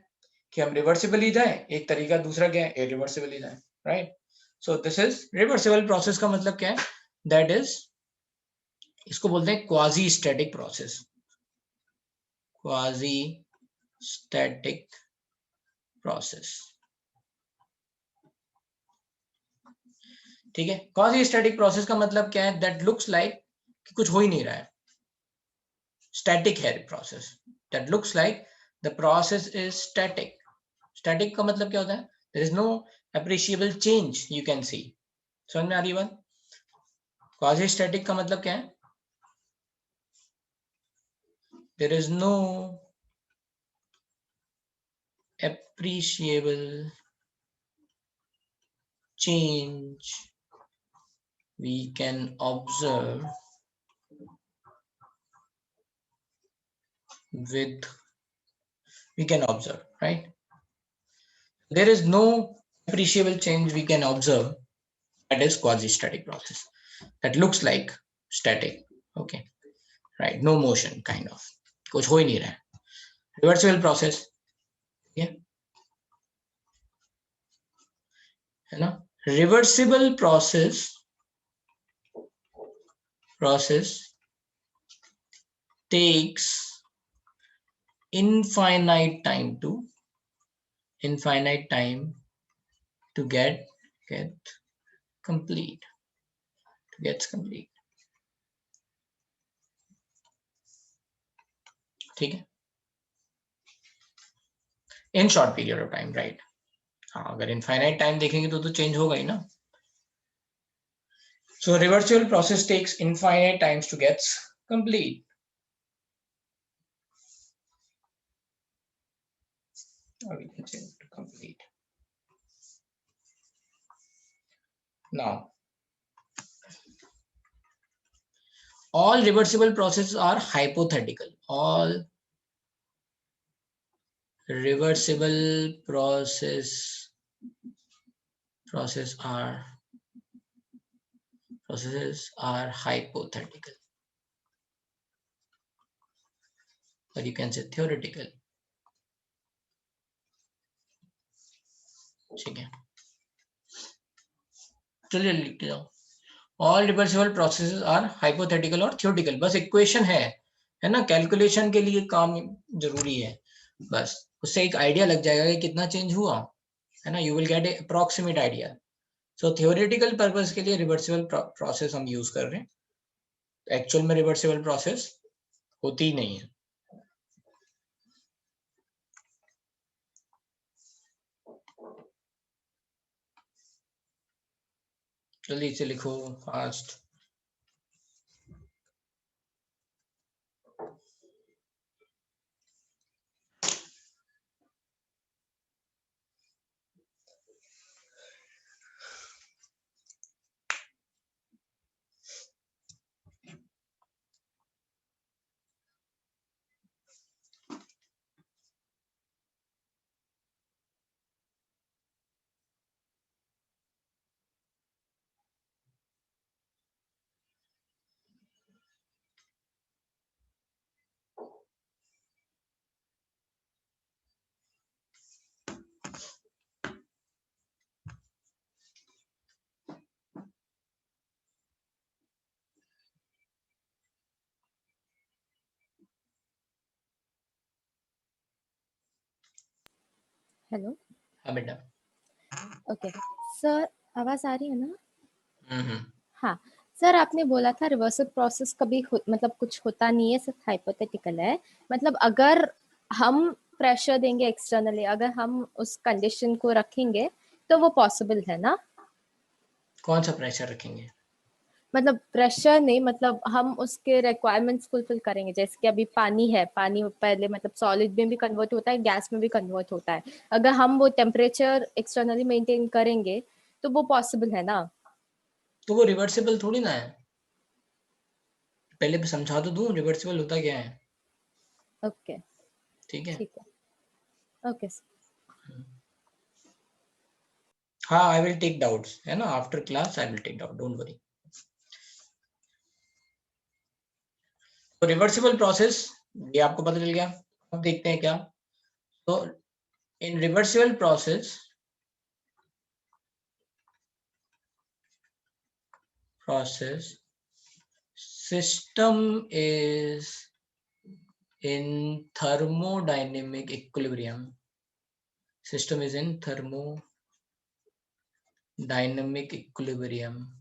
कि हम रिवर्सिबली जाएं, एक तरीका दूसरा क्या है, इरिवर्सिबली जाएं, right. So this is reversible process. का मतलब क्या है, दैट इज, इसको बोलते हैं quasi static process. Quasi static process, ठीक है. क्वाजी स्टैटिक प्रोसेस का मतलब क्या है, दैट लुक्स लाइक कि कुछ हो ही नहीं रहा है. स्टैटिक है process, that looks like the process is static. Static का मतलब क्या होता है, there is no appreciable change you can see. समझ में आ रही बात. क्वाजी स्टैटिक का मतलब क्या है, there is no appreciable change we can observe right. There is no appreciable change we can observe, that is quasi-static process, that looks like static. Okay, right, no motion kind of, कुछ हो ही नहीं रहा है, reversible process, है ना। Reversible process takes infinite time to get complete, ठीक है, in short period of time, right. हाँ, अगर इनफाइनाइट टाइम देखेंगे तो चेंज होगा ही ना। So reversible process takes infinite times to gets complete. Or we can say to complete. Now, all reversible processes are hypothetical. All reversible processes are hypothetical, or you can say theoretical. ठीक है, चलिए लिख जाओ। All reversible processes are hypothetical और theoretical. बस equation है ना, calculation के लिए काम जरूरी है, बस उससे एक आइडिया लग जाएगा कि कितना चेंज हुआ, है ना। You will get A approximate idea. So theoretical purpose के लिए रिवर्सिबल प्रोसेस हम यूज कर रहे हैं, एक्चुअल में रिवर्सिबल प्रोसेस होती ही नहीं है। जल्दी से लिखो, फास्ट। हेलो। हाँ बेटा। ओके सर, आवाज आ रही है ना? हम्म। हाँ सर, आपने बोला था रिवर्सल प्रोसेस कभी मतलब कुछ होता नहीं है, सिर्फ हाइपोथेटिकल है। मतलब अगर हम प्रेशर देंगे एक्सटर्नली, अगर हम उस कंडीशन को रखेंगे तो वो पॉसिबल है ना? कौन सा प्रेशर रखेंगे? मतलब प्रेशर नहीं, मतलब हम उसके रिक्वायरमेंट्स फुलफिल करेंगे। जैसे कि अभी पानी है, पानी पहले मतलब सॉलिड में भी कन्वर्ट होता है, गैस में भी कन्वर्ट होता है। अगर हम वो टेम्परेचर एक्सटर्नली मेंटेन करेंगे तो वो पॉसिबल है ना? तो वो रिवर्सिबल थोड़ी ना है, पहले समझा तो दूं रिवर्सिबल होता क्या है। ओके, ठीक है। ठीक है। ओके हाँ, आई विल टेक डाउट्स, है ना, after class I will take doubt, don't worry. तो रिवर्सिबल प्रोसेस ये आपको पता चल गया। अब देखते हैं क्या। तो इन reversible process system is in thermodynamic equilibrium. System is in thermodynamic equilibrium.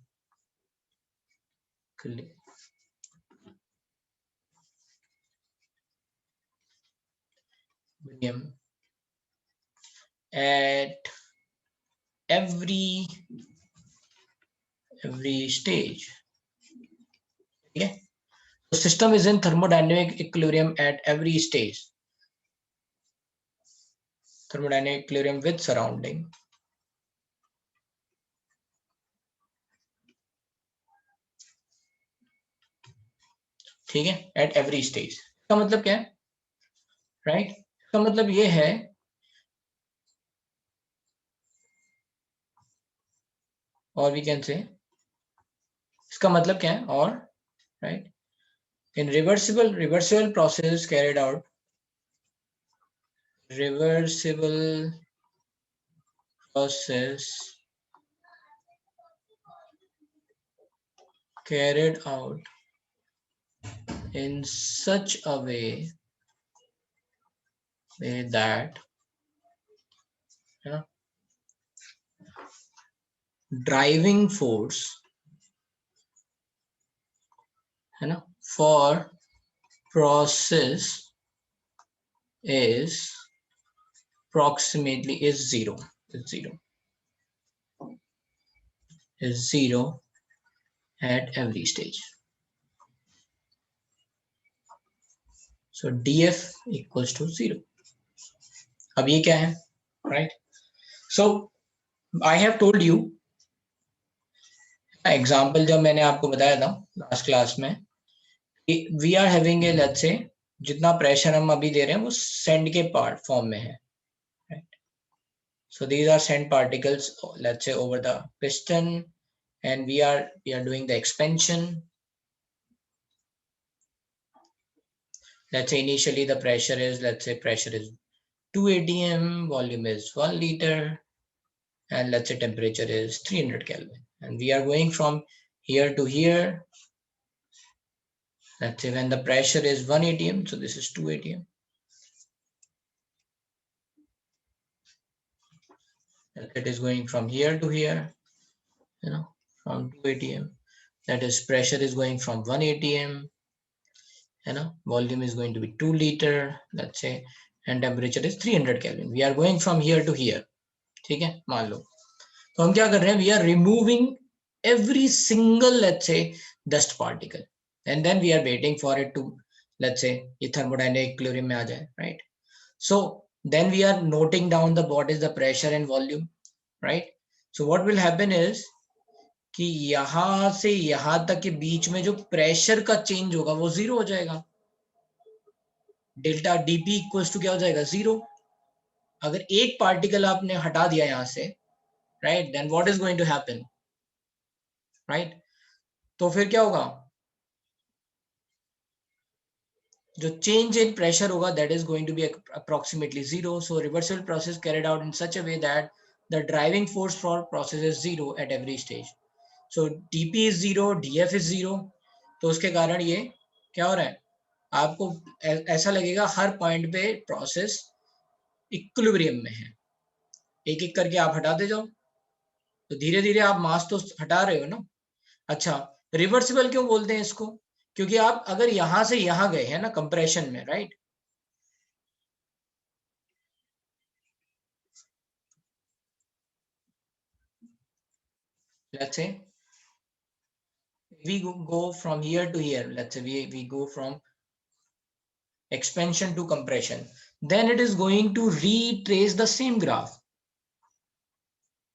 At every stage. Okay. The system is in thermodynamic equilibrium at every stage. Thermodynamic equilibrium with surrounding. ठीक है, एट एवरी स्टेज। इसका मतलब क्या है, right? इसका मतलब ये है, और वी कैन से, इसका मतलब क्या है, और right, in reversible process carried out reversible process carried out in such a way that driving force for process is approximately zero at every stage. So df equals to 0. अब ये क्या है, right? So I have told you example जब मैंने आपको बताया था last class में, we are having a, let's say, जितना प्रेशर हम अभी दे रहे हैं वो sand के part form में है, right? So these are sand particles, let's say, over the piston, and we are doing the expansion. Let's say initially the pressure is, let's say pressure is 2 atm, volume is 1 liter, and let's say temperature is 300 Kelvin. And we are going from here to here. Let's say when the pressure is 1 atm, so this is 2 atm. It is going from here to here, from 2 atm. That is, pressure is going from 1 atm, volume is going to be 2 liter, let's say, and temperature is 300 Kelvin. We are going from here to here. ठीक है, मान लो तो हम क्या कर रहे हैं, we are removing every single, let's say, dust particle, and then we are waiting for it to, let's say, ये thermodynamic equilibrium में आ जाए, right? So then we are noting down the what is the pressure and volume, right? So what will happen is कि यहां से यहां तक के बीच में जो प्रेशर का चेंज होगा वो 0 हो जाएगा. डेल्टा dp इक्वल्स टू क्या हो जाएगा, 0. अगर एक पार्टिकल आपने हटा दिया यहां से, right, then what is going to happen, right? तो फिर क्या होगा, जो चेंज इन प्रेशर होगा that is going to be approximately 0. So reversible process carried out in such a way that the driving force for process is 0 at every stage. So dp इज 0, df इज 0. तो उसके कारण ये क्या हो रहा है, आपको ऐसा लगेगा हर पॉइंट पे प्रोसेस इक्विलिब्रियम में है. एक एक करके आप हटाते जाओ तो धीरे धीरे आप मास तो हटा रहे हो ना. अच्छा, रिवर्सिबल क्यों बोलते हैं इसको, क्योंकि आप अगर यहां से यहां गए हैं ना कंप्रेशन में, right, let's say we go from here to here, let's say we go from expansion to compression, then it is going to retrace the same graph.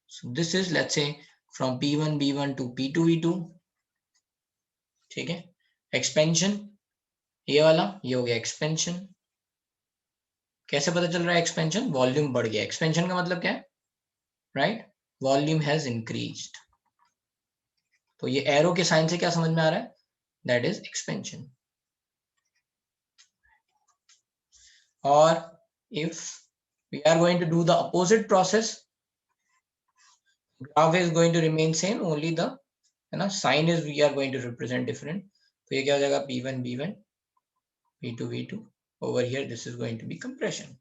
So this is, let's say, from P1 B1 to P2 V2. ठीक है, expansion ये वाला, ये हो गया expansion. कैसे पता चल रहा है एक्सपेंशन, वॉल्यूम बढ़ गया. एक्सपेंशन का मतलब क्या है, राइट, वॉल्यूम हैज इंक्रीज्ड. तो ये एरो के साइन से क्या समझ में आ रहा है, दैट इज एक्सपेंशन. और if we are going to do the opposite process, graph is going to remain same, only the sign is we are going to represent different. तो ये क्या हो जाएगा, P1 B1 P2 V2. over here this is going to be compression.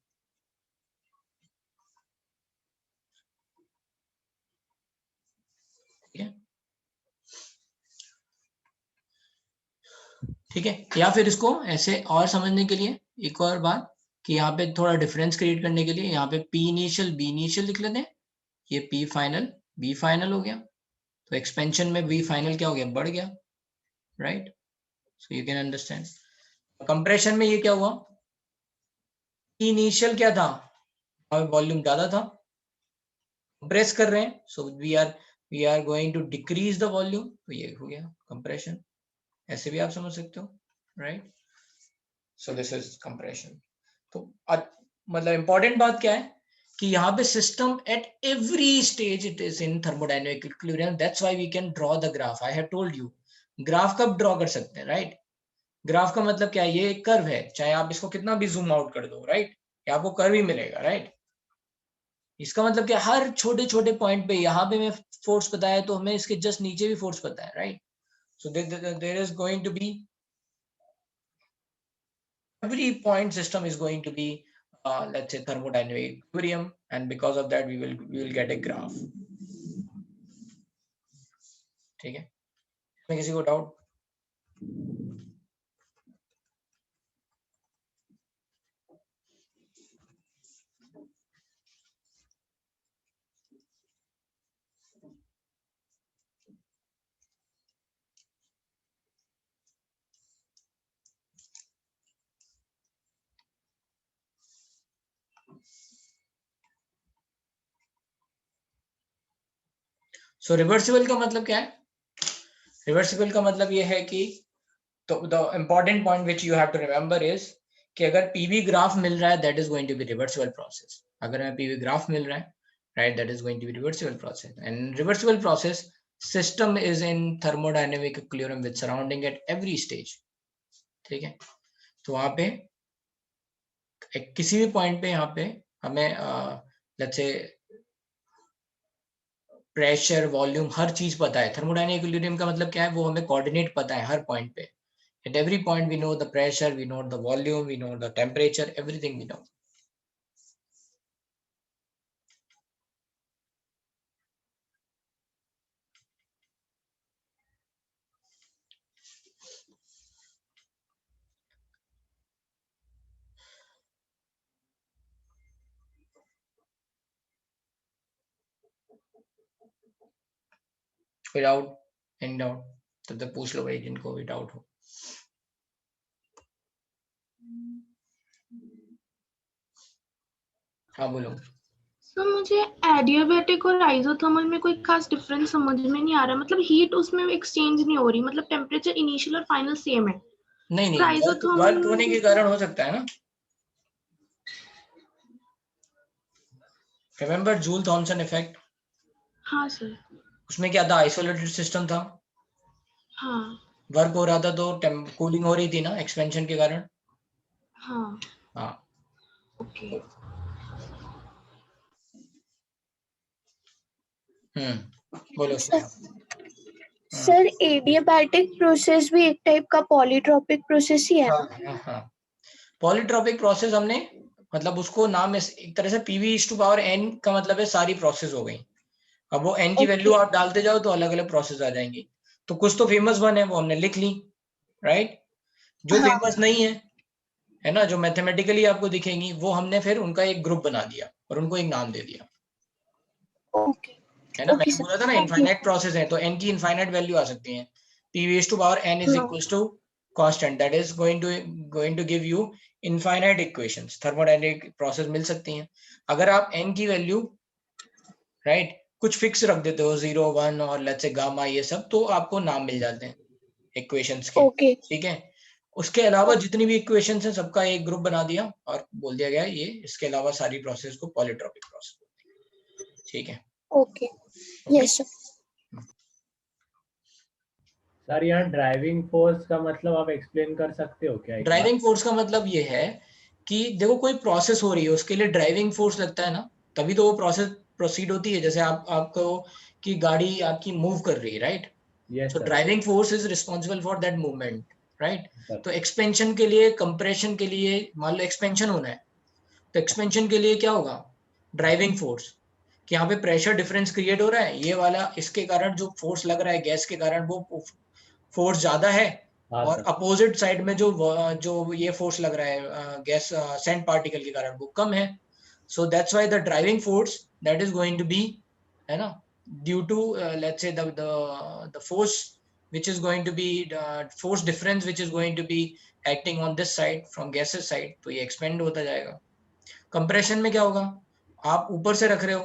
ठीक है, या फिर इसको ऐसे और समझने के लिए एक और बात कि यहाँ पे थोड़ा डिफरेंस क्रिएट करने के लिए यहाँ पे P इनिशियल B इनिशियल लिख लेते हैं, ये P फाइनल B फाइनल हो गया. तो एक्सपेंशन में B फाइनल क्या हो गया, बढ़ गया, right. So you can understand. Compression में ये क्या हुआ, P इनिशियल क्या था, वॉल्यूम ज्यादा था, कंप्रेस कर रहे हैं, so we are going to decrease the volume, तो ये हो गया कंप्रेशन. ऐसे भी आप समझ सकते हो, right. So this is compression. तो मतलब इंपॉर्टेंट बात क्या है कि यहाँ पे system at every stage it is in thermodynamic equilibrium. That's why we can draw the graph. I have told you, graph कब ड्रॉ कर सकते हैं, राइट. ग्राफ का मतलब क्या है, ये एक कर्व है, चाहे आप इसको कितना भी जूम आउट कर दो, राइट. ये आपको कर्व ही मिलेगा, राइट। इसका मतलब क्या, हर छोटे छोटे पॉइंट पे, यहाँ पे मैं फोर्स पता है तो हमें इसके जस्ट नीचे भी फोर्स पता है, right. So there is going to be, every point system is going to be let's say thermodynamic equilibrium, and because of that we will get a graph. ठीक है, इसमें किसी को डाउट? सो रिवर्सिबल का मतलब क्या है? रिवर्सिबल का मतलब ये है कि, तो the important point which you have to remember is कि अगर पीवी ग्राफ मिल रहा है that is going to be reversible process. अगर हमें पीवी ग्राफ मिल रहा है, right, that is going to be reversible process. And reversible process system is in thermodynamic equilibrium with surrounding at every stage. ठीक है, तो वहां पे किसी भी पॉइंट पे यहाँ पे हमें लेट्स से प्रेशर, वॉल्यूम, हर चीज पता है। थर्मोडायनेमिक इक्विलिब्रियम का मतलब क्या है, वो हमें कोऑर्डिनेट पता है हर पॉइंट पे। At every point we know the pressure, we know the volume, we know the temperature, everything we know. Without any doubt, तब तक पूछ लो भाई जिनको भी डाउट हो। हाँ बोलो। सर मुझे एडियाबैटिक और आइसोथर्मल में कोई खास डिफरेंस समझ में नहीं आ रहा। मतलब हीट उसमें एक्सचेंज नहीं हो रही, मतलब टेम्परेचर इनिशियल और फाइनल सेम है। नहीं पर वर्क होने के कारण हो सकता है ना। Remember Joule Thomson effect? हाँ सर। उसमें क्या था, आइसोलेटेड सिस्टम था। हाँ वर्क हो रहा था तो कूलिंग हो रही थी ना, एक्सपेंशन के कारण। हाँ हाँ ओके। बोलो। सर एडियाबैटिक प्रोसेस भी एक टाइप का पॉलीट्रॉपिक प्रोसेस ही है ना? हाँ, पॉलीट्रॉपिक प्रोसेस हमने मतलब उसको नाम एक तरह से PV/n का मतलब है सारी प्रोसेस हो गई। अब वो n की वैल्यू आप डालते जाओ तो अलग अलग प्रोसेस आ जाएंगी। तो कुछ तो फेमस वन है वो हमने लिख ली, राइट। जो हाँ। फेमस नहीं है ना, जो मैथमेटिकली आपको दिखेंगी, वो हमने फिर उनका एक ग्रुप बना दिया और उनको एक नाम दे दिया। ओके है ना, ओके मैंने सर, बोला था ना थैंक यू। इनफाइनाइट प्रोसेस है तो n की इनफाइनाइट वैल्यू आ सकती है। PV/n is equals to constant, that is going to give you infinite equations। Thermodynamic process मिल सकती हैं। अगर आप n की वैल्यू राइट कुछ फिक्स रख देते हो 0, 1 और लेट्स से गामा, ये सब, तो आपको नाम मिल जाते हैं इक्वेशंस के। ओके ठीक है, उसके अलावा जितनी भी इक्वेशंस हैं सबका एक ग्रुप बना दिया और बोल दिया गया ये इसके अलावा सारी प्रोसेस को पॉलीट्रॉपिक प्रोसेस बोलते हैं। ठीक है, ओके यस सर। सर यहाँ ड्राइविंग फोर्स का मतलब आप एक्सप्लेन कर सकते हो क्या? ड्राइविंग फोर्स का मतलब ये है कि देखो कोई प्रोसेस हो रही है उसके लिए ड्राइविंग फोर्स लगता है ना, तभी तो वो प्रोसेस प्रोसीड होती है। जैसे आपको कि गाड़ी आपकी मूव कर रही है, right. Yes so sir. Driving force is responsible for that movement, right. Sir तो एक्सपेंशन के लिए, कंप्रेशन के लिए, मान लो एक्सपेंशन होना है तो एक्सपेंशन के लिए क्या होगा, ड्राइविंग फोर्स। कि यहाँ पे प्रेशर डिफरेंस क्रिएट हो रहा है, ये वाला इसके कारण जो फोर्स लग रहा है गैस के कारण वो फोर्स ज्यादा है, हाँ और सर। अपोजिट साइड में जो ये फोर्स लग रहा है गैस सैंड पार्टिकल के कारण वो कम है। So that's why the driving force that is going to be, है ना, due to let's say the force which is going to be force difference which is going to be acting on this side from gases side, तो ये expand होता जाएगा। Compression में क्या होगा, आप ऊपर से रख रहे हो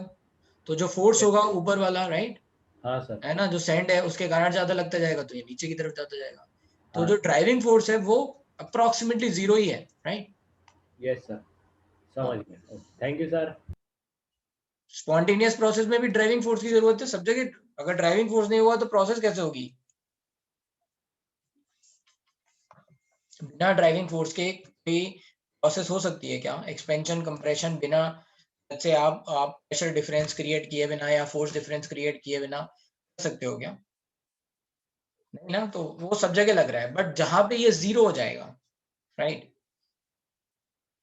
तो जो फोर्स होगा ऊपर वाला, राइट, हाँ सर। है ना, जो सैंड है उसके कारण ज्यादा लगता जाएगा तो ये नीचे की तरफ जाता जाएगा। तो हाँ जो ड्राइविंग फोर्स है वो अप्रोक्सीमेटली 0 ही है, राइट। यस सर, समझ गया। Thank you sir. Spontaneous process में भी ड्राइविंग फोर्स की जरूरत है सब जगह। अगर ड्राइविंग फोर्स नहीं हुआ तो प्रोसेस कैसे होगी? बिना ड्राइविंग फोर्स के कोई प्रोसेस हो सकती है क्या एक्सपेंशन कंप्रेशन बिना, जैसे आप प्रेशर डिफरेंस क्रिएट किए बिना या फोर्स डिफरेंस क्रिएट किए बिना कर सकते हो क्या? नहीं ना, तो वो सब जगह लग रहा है, बट जहां पे ये जीरो हो जाएगा, राइट,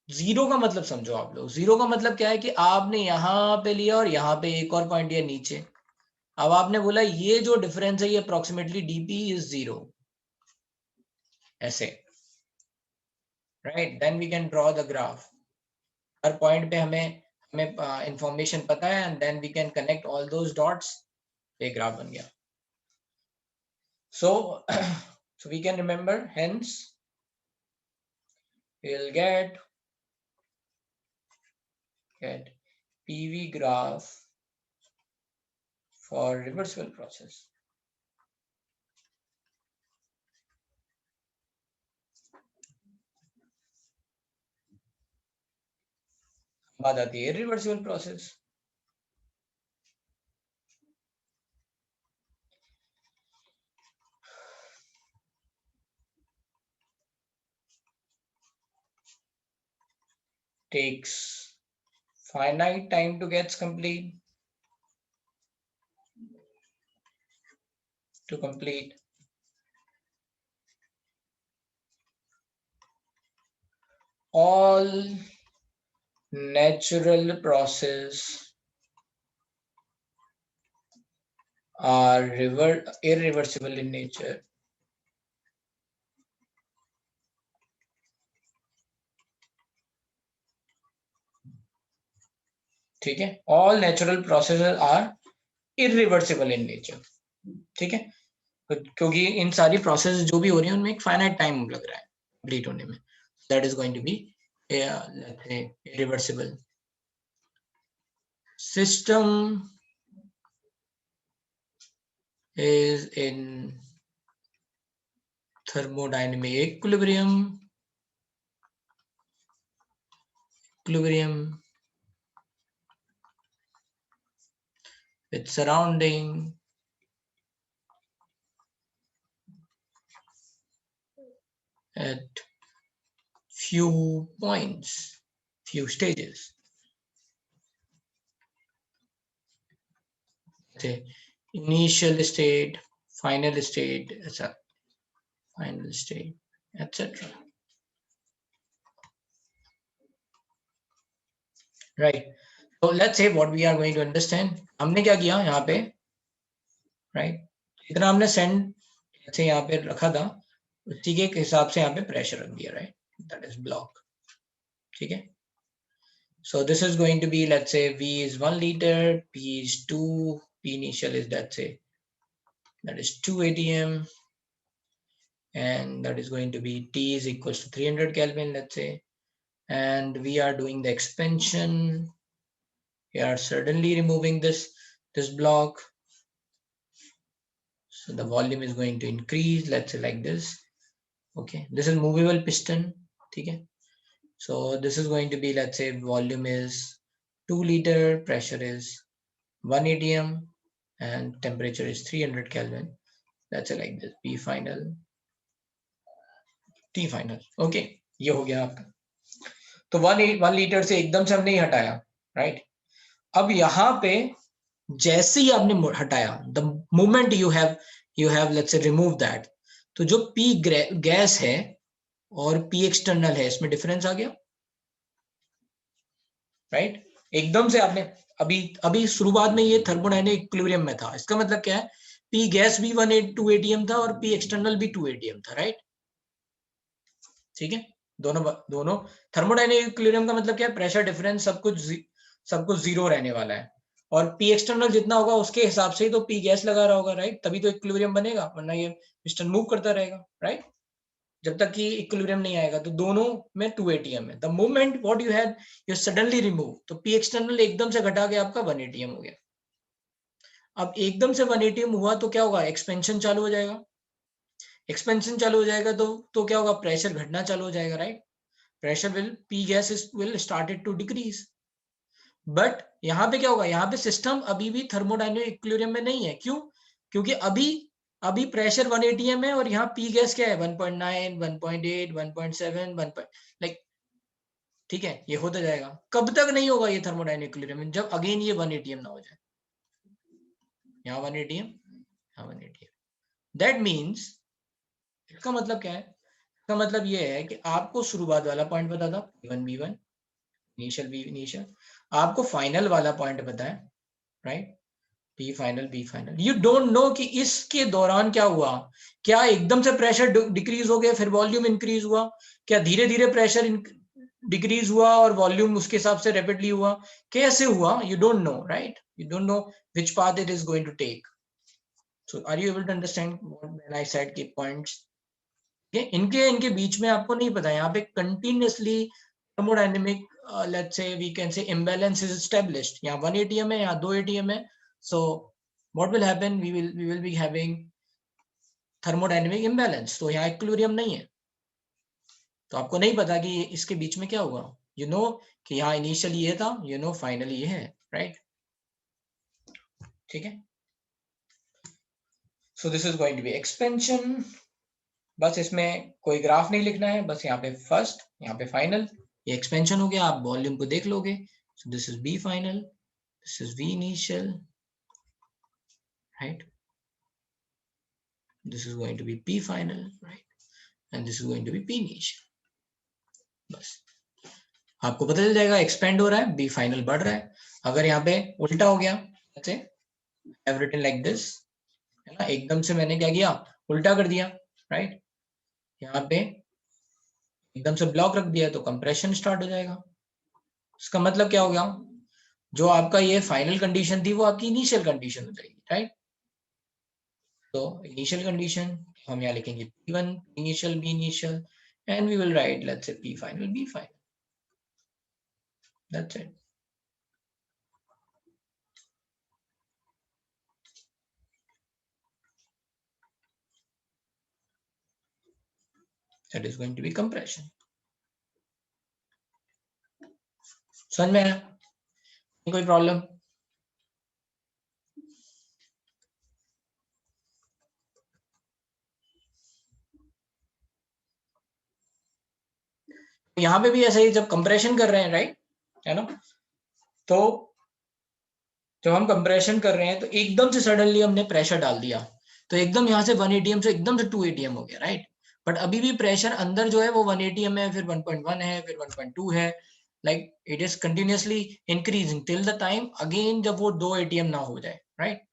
जीरो का मतलब समझो आप लोग, जीरो का मतलब क्या है कि आपने यहाँ पे लिया और यहाँ पे एक और पॉइंट लिया नीचे, अब आपने बोला ये जो डिफरेंस है ये अप्रोक्सीमेटली डीपी इज जीरो, ऐसे, right, then we can draw the graph, हर पॉइंट पे हमें हमें इंफॉर्मेशन पता है and then we can connect all those dots, एक ग्राफ बन गया. So so we can remember, hence we'll get PV graph for reversible process. बात आती है reversible process. Takes finite time to get complete, all natural process are irreversible in nature. ठीक है, all natural processes are irreversible in nature. ठीक है, क्योंकि इन सारी process जो भी हो रही है उनमें एक फाइनाइट टाइम लग रहा है कंप्लीट होने में, that is going to be irreversible. System is in thermodynamic equilibrium with surrounding at few points, few stages. Okay. Initial state, final state, etc. Right. So let's say what we are going to understand. हमने क्या किया यहाँ पे, right? इतना हमने send से यहाँ पे रखा था, उसी के हिसाब से यहाँ पे pressure रख दिया, right? That is block. ठीक है? So this is going to be, let's say V is 1 liter, P is 2, P initial is, let's say, that is 2 atm, and that is going to be T is equals to 300 Kelvin, let's say, and we are doing the expansion. We are certainly removing this block, so the volume is going to increase, let's say like this. Okay, this is movable piston. Okay, so this is going to be, let's say volume is 2 liter, pressure is 1 atm, and temperature is 300 Kelvin. That's it, like this, P final, T final. Okay, ये हो गया आपका. तो 1 litre से एकदम से हमने ही हटाया, राइट. अब यहाँ पे जैसे ही आपने हटाया, the moment you have let's say remove that, तो जो P गैस है और P एक्सटर्नल है, इसमें डिफरेंस आ गया, राइट. एकदम से आपने अभी शुरुआत में ये थर्मोडायनामिक इक्विलिब्रियम में था, इसका मतलब क्या है, P गैस भी 2 atm था और P एक्सटर्नल भी 2 atm था, राइट. ठीक है, दोनों थर्मोडायनामिक इक्विलिब्रियम का मतलब क्या है, प्रेशर डिफरेंस सब कुछ जीरो रहने वाला है, और P एक्सटर्नल जितना होगा उसके हिसाब से ही तो P गैस लगा रहा होगा, राइट. तभी तो इक्विलिब्रियम बनेगा, वरना ये पिस्टन मूव करता रहेगा, राइट, जब तक कि इक्विलिब्रियम नहीं आएगा. तो दोनों में 2 atm है. The moment what you had, you suddenly remove, तो P एक्सटर्नल एकदम से घटा के आपका 1 atm हो गया. अब एकदम से 1 atm हुआ तो क्या होगा, एक्सपेंशन चालू हो जाएगा. एक्सपेंशन चालू हो जाएगा तो क्या होगा, प्रेशर घटना चालू हो जाएगा, right. Pressure P gas will started to decrease. But यहाँ पे क्या होगा, यहाँ पे सिस्टम अभी भी थर्मोडायनामिक इक्विलिब्रियम में नहीं है. क्यों? क्योंकि अभी प्रेशर 1 atm है और यहाँ P गैस क्या है, 1.9, 1.8, 1.7, 1. लाइक ठीक है, ये होता जाएगा। कब तक नहीं होगा ये थर्मोडायनेमिक इक्विलिब्रियम? जब अगेन ये 1 atm ना हो जाए, यहाँ 1 atm, यहाँ 1 atm। दैट मीन्स, इसका मतलब क्या है? इसका मतलब ये है कि आपको शुरुआत वाला पॉइंट पता था, P1 B1 initial B initial, आपको फाइनल वाला पॉइंट पता है, right, P final B final. You don't know कि इसके दौरान क्या हुआ, क्या एकदम से प्रेशर डिक्रीज हो गया फिर वॉल्यूम इंक्रीज हुआ, क्या धीरे धीरे प्रेशर डिक्रीज हुआ और वॉल्यूम उसके हिसाब से रैपिडली हुआ, कैसे हुआ? You don't know, right, you don't know which path it is going to take. So are you able to understand when I said key points? इनके बीच में आपको नहीं पता, यहाँ पे continuously thermodynamic let's say we can say imbalance is established. यहाँ 1 atm है, यहाँ 2 atm है, so what will happen, we will be having thermodynamic imbalance। तो यहाँ इक्विलिब्रियम नहीं है, तो आपको नहीं पता कि इसके बीच में क्या हुआ। यू नो कि यहाँ इनिशियली ये था, यू नो फाइनली ये है, राइट, ठीक है। So this is going to be expansion. बस इसमें कोई ग्राफ नहीं लिखना है, बस यहाँ पे फर्स्ट, यहाँ पे फाइनल, ये एक्सपेंशन हो गया, आप वॉल्यूम को देख लोगे। So this is B final, this is V initial, right, this is going to be P final, right, and this is going to be P initial। बस आपको पता चल जाएगा एक्सपेंड हो रहा है, B फाइनल बढ़ रहा है। अगर यहाँ पे उल्टा हो गया, जैसे I've written like this, है ना, एकदम से मैंने क्या किया, उल्टा कर दिया, राइट, यहाँ पे एकदम से ब्लॉक रख दिया तो कंप्रेशन स्टार्ट हो जाएगा। इसका मतलब क्या हो गया, जो आपका ये फाइनल कंडीशन थी वो आपकी इनिशियल कंडीशन हो जाएगी, राइट। तो इनिशियल कंडीशन हम यहाँ लिखेंगे P1 initial B initial, and we will write let's say P final B final, that's it। that is going to be compression। समझ में आया? कोई प्रॉब्लम? यहाँ पे भी ऐसा ही, जब कंप्रेशन कर रहे हैं, राइट, है ना, तो जब हम कंप्रेशन कर रहे हैं तो एकदम से सडनली हमने प्रेशर डाल दिया, तो एकदम यहाँ से 1 atm से एकदम से 2 atm हो गया, राइट। बट अभी भी प्रेशर अंदर जो है वो 1 atm है, फिर 1.1 है, फिर 1.2 है, like it is continuously increasing till the time again जब वो 2 atm ना हो जाए, राइट।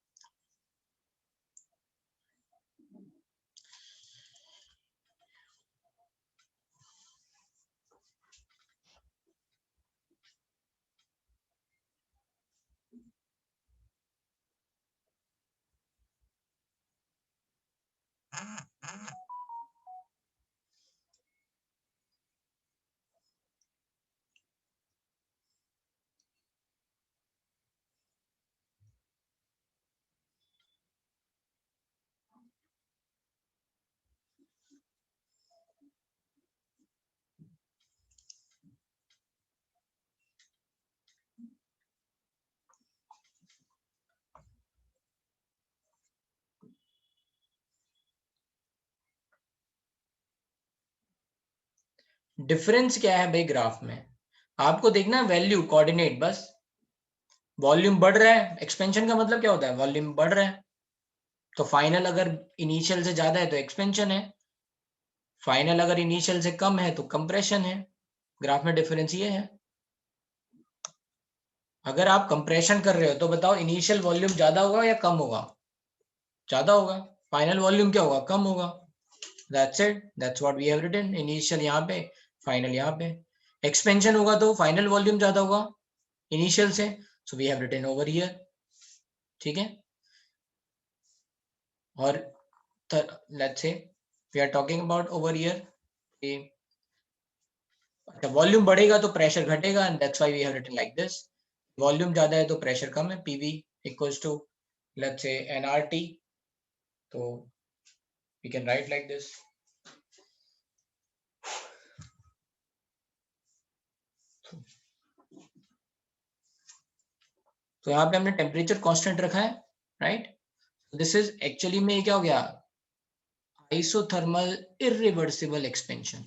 डिफरेंस क्या है भाई ग्राफ में, आपको देखना है वैल्यू कोऑर्डिनेट, बस वॉल्यूम बढ़ रहा है, एक्सपेंशन का मतलब क्या होता है, वॉल्यूम बढ़ रहा है, तो फाइनल अगर इनिशियल से ज्यादा है तो एक्सपेंशन है, फाइनल अगर इनिशियल से कम है तो कंप्रेशन है। ग्राफ में डिफरेंस ये है। अगर आप कंप्रेशन कर रहे हो तो बताओ इनिशियल वॉल्यूम ज्यादा होगा या कम होगा? ज्यादा होगा। फाइनल वॉल्यूम क्या होगा? कम होगा। That's it, that's what we have written. Initial यहाँ पे, फाइनल यहाँ पे। एक्सपेंशन होगा तो फाइनल वॉल्यूम ज्यादा होगा इनिशियल से, so we have written over here, ठीक है। और let's say we are talking about over here, volume बढ़ेगा तो प्रेशर घटेगा, and that's why we have written like this. Volume ज्यादा है तो प्रेशर कम है, PV equals to let's say NRT, तो we can write like this. तो यहाँ पे हमने टेम्परेचर कांस्टेंट रखा है, राइट। दिस इज एक्चुअली में क्या हो गया, isothermal irreversible expansion.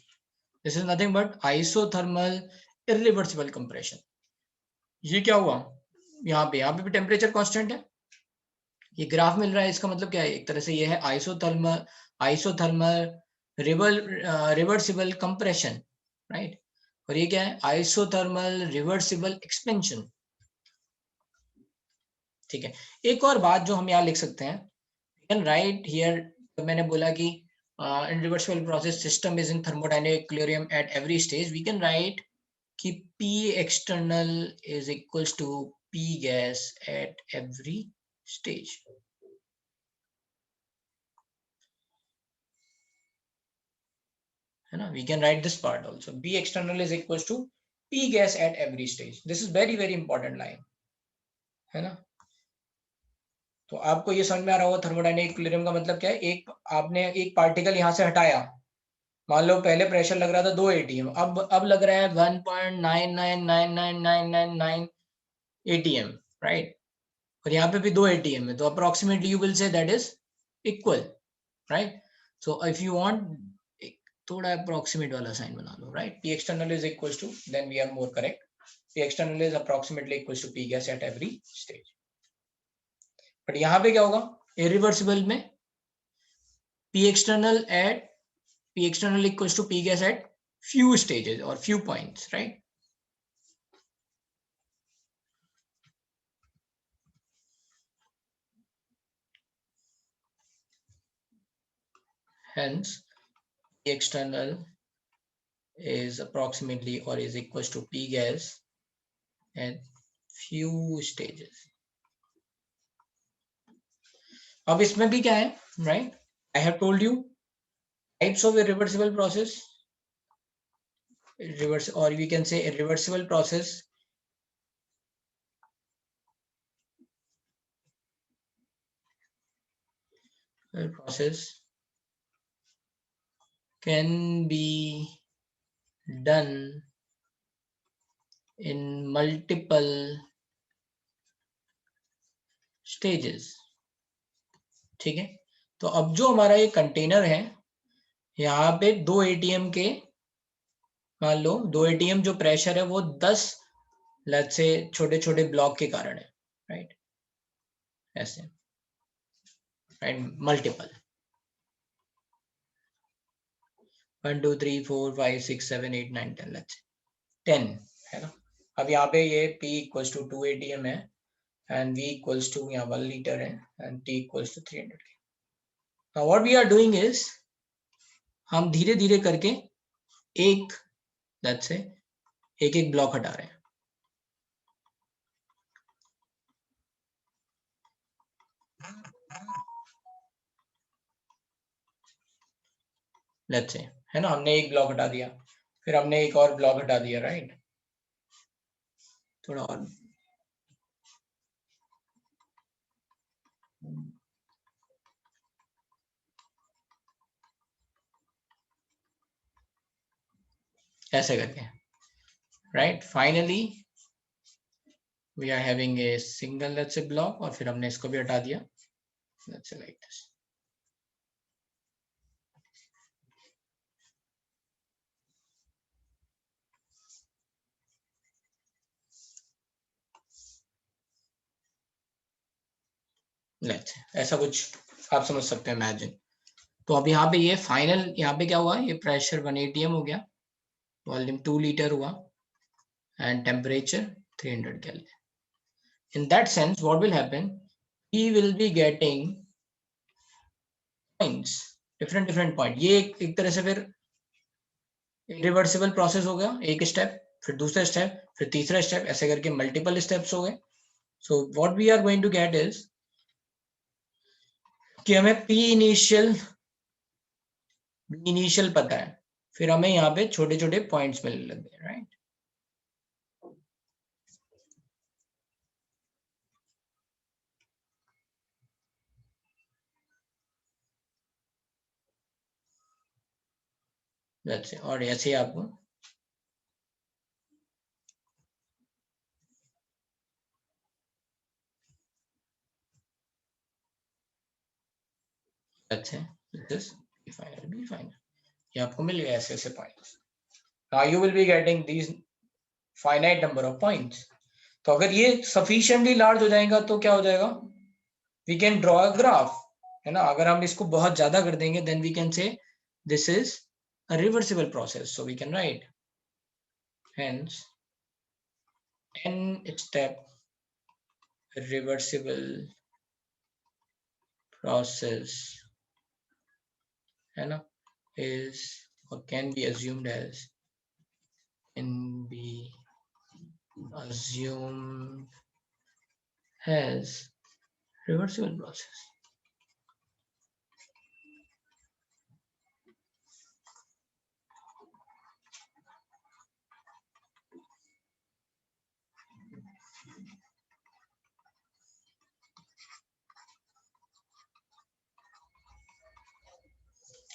This is nothing but isothermal irreversible compression. ये क्या हुआ, यहाँ पे भी टेम्परेचर कांस्टेंट है, ये ग्राफ मिल रहा है, इसका मतलब क्या है, एक तरह से ये है आइसोथर्मल रिवर्सिबल कंप्रेशन, राइट। और ये क्या है, आइसोथर्मल रिवर्सिबल एक्सपेंशन। ठीक है, एक और बात जो हम यहाँ लिख सकते हैं, कैन राइट हियर, मैंने बोला कि in reversible process system is in thermodynamic equilibrium at every stage, we can write कि P external is equals to P gas at every stage. है ना, we can write this part also, P external is equals to P gas at every stage. This is very very important line, है ना। तो आपको ये समझ में आ रहा होगा थर्मोडायनेमिक इक्विलिब्रियम का मतलब क्या है, एक आपने एक पार्टिकल यहाँ से हटाया, मान लो पहले प्रेशर लग रहा था 2 एटीएम, अब लग रहा है 1.999999 एटीएम, राइट। और यहाँ पे भी 2 एटीएम है, तो approximately you will say that is equal, right. So if you want थोड़ा अप्रोक्सीमेट वाला साइन बना लो, right. P external is equal to, then we are more correct, P external is approximately equal to P gas at every stage. But यहाँ पे क्या होगा, irreversible में P external equals to P gas at few stages or few points, right? Hence, P external is approximately or is equals to P gas at few stages. अब इसमें भी क्या है, right? I have told you types of irreversible process, reverse, or we can say irreversible process. Process can be done in multiple stages. ठीक है, तो अब जो हमारा ये कंटेनर है, यहाँ पे 2 एटीएम के, मान लो 2 एटीएम जो प्रेशर है वो 10 लेट्स से छोटे छोटे ब्लॉक के कारण है, राइट, ऐसे, राइट, मल्टीपल 1 2 3 4 5 6 7 8 9 10 लेट्स 10 है ना। अब यहाँ पे ये P इक्वल्स टू 2 एटीएम है एंड V इक्वल्स टू यहाँ 1 लीटर है एंड T इक्वल्स टू 300 के। Now what we are doing is, हम धीरे धीरे करके एक लेट्स से एक एक ब्लॉक हटा रहे हैं, लेट्स से, है ना। हमने एक ब्लॉक हटा दिया, फिर हमने एक और ब्लॉक हटा दिया, राइट। थोड़ा और ऐसे करके, right. Finally we are having a single let's say block, और फिर हमने इसको भी हटा दिया, let's say like this. Let's ऐसा कुछ आप समझ सकते हैं, इमेजिन। तो अब यहाँ पे ये फाइनल, यहाँ पे क्या हुआ, ये प्रेशर 1 एटीएम हो गया, वॉल्यूम 2 लीटर हुआ and temperature 300 kelvin. In that sense, what will happen? We will be getting points, different point. ये एक तरह से फिर रिवर्सिबल प्रोसेस हो गया, एक स्टेप, फिर दूसरा स्टेप, फिर तीसरा स्टेप, ऐसे करके मल्टीपल स्टेप्स हो गए। So what we are going to get is कि हमें P इनिशियल पता है, फिर हमें यहाँ पे छोटे छोटे पॉइंट्स मिलने लग गए, राइट। That's it. और ऐसे ही आपको अच्छा, this is B final, ये आपको मिल गया ऐसे ऐसे points. Now you will be getting these finite number of points. तो अगर ये सफिशिएंटली लार्ज हो जाएगा तो क्या हो जाएगा, we can draw a graph, है ना। अगर हम इसको बहुत ज्यादा कर देंगे then we can say this is a reversible process, so we can write hence n step reversible process, है ना, is or can be assumed as reversible process.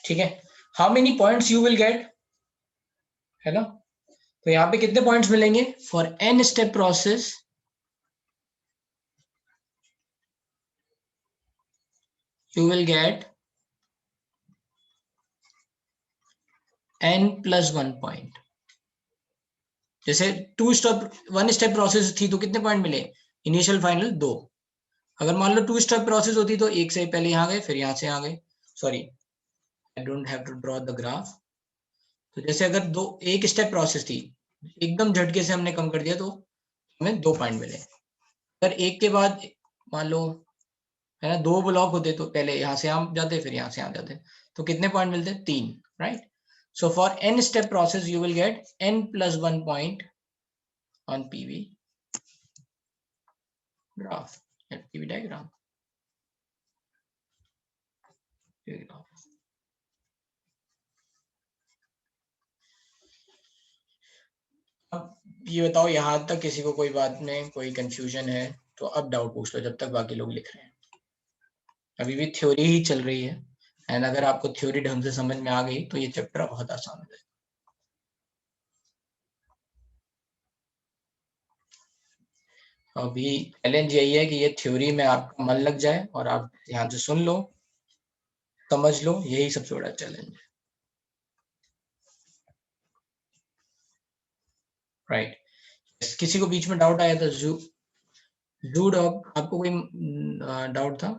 ठीक है, how many points you will get, है ना। तो यहाँ पे कितने पॉइंट्स मिलेंगे for n step process, you will get n plus 1 point. जैसे 1 स्टेप प्रोसेस थी तो कितने पॉइंट मिले, इनिशियल फाइनल 2। अगर मान लो 2 स्टेप प्रोसेस होती तो एक से पहले यहाँ गए फिर यहाँ से आ गए, sorry I don't have to draw the graph. तो जैसे अगर एक स्टेप प्रोसेस थी, एकदम झटके से हमने कम कर दिया तो हमें 2 पॉइंट मिले। अगर एक के बाद मान लो, है ना, 2 ब्लॉक होते तो पहले यहाँ से हम जाते फिर यहाँ से आ जाते, तो कितने पॉइंट मिलते, 3, right. So for n step process, you will get n plus 1 point on PV graph, PV diagram. अब ये बताओ यहाँ तक किसी को कोई बात में कोई कंफ्यूजन है तो अब डाउट पूछ लो, जब तक बाकी लोग लिख रहे हैं। अभी भी थ्योरी ही चल रही है, एंड अगर आपको थ्योरी ढंग से समझ में आ गई तो ये चैप्टर बहुत आसान है। अभी चैलेंज यही है कि ये थ्योरी में आपका मन लग जाए और आप ध्यान से सुन लो, समझ लो, यही सबसे बड़ा चैलेंज है, राइट। किसी को बीच में डाउट आया था, जू डॉग, आपको कोई डाउट था,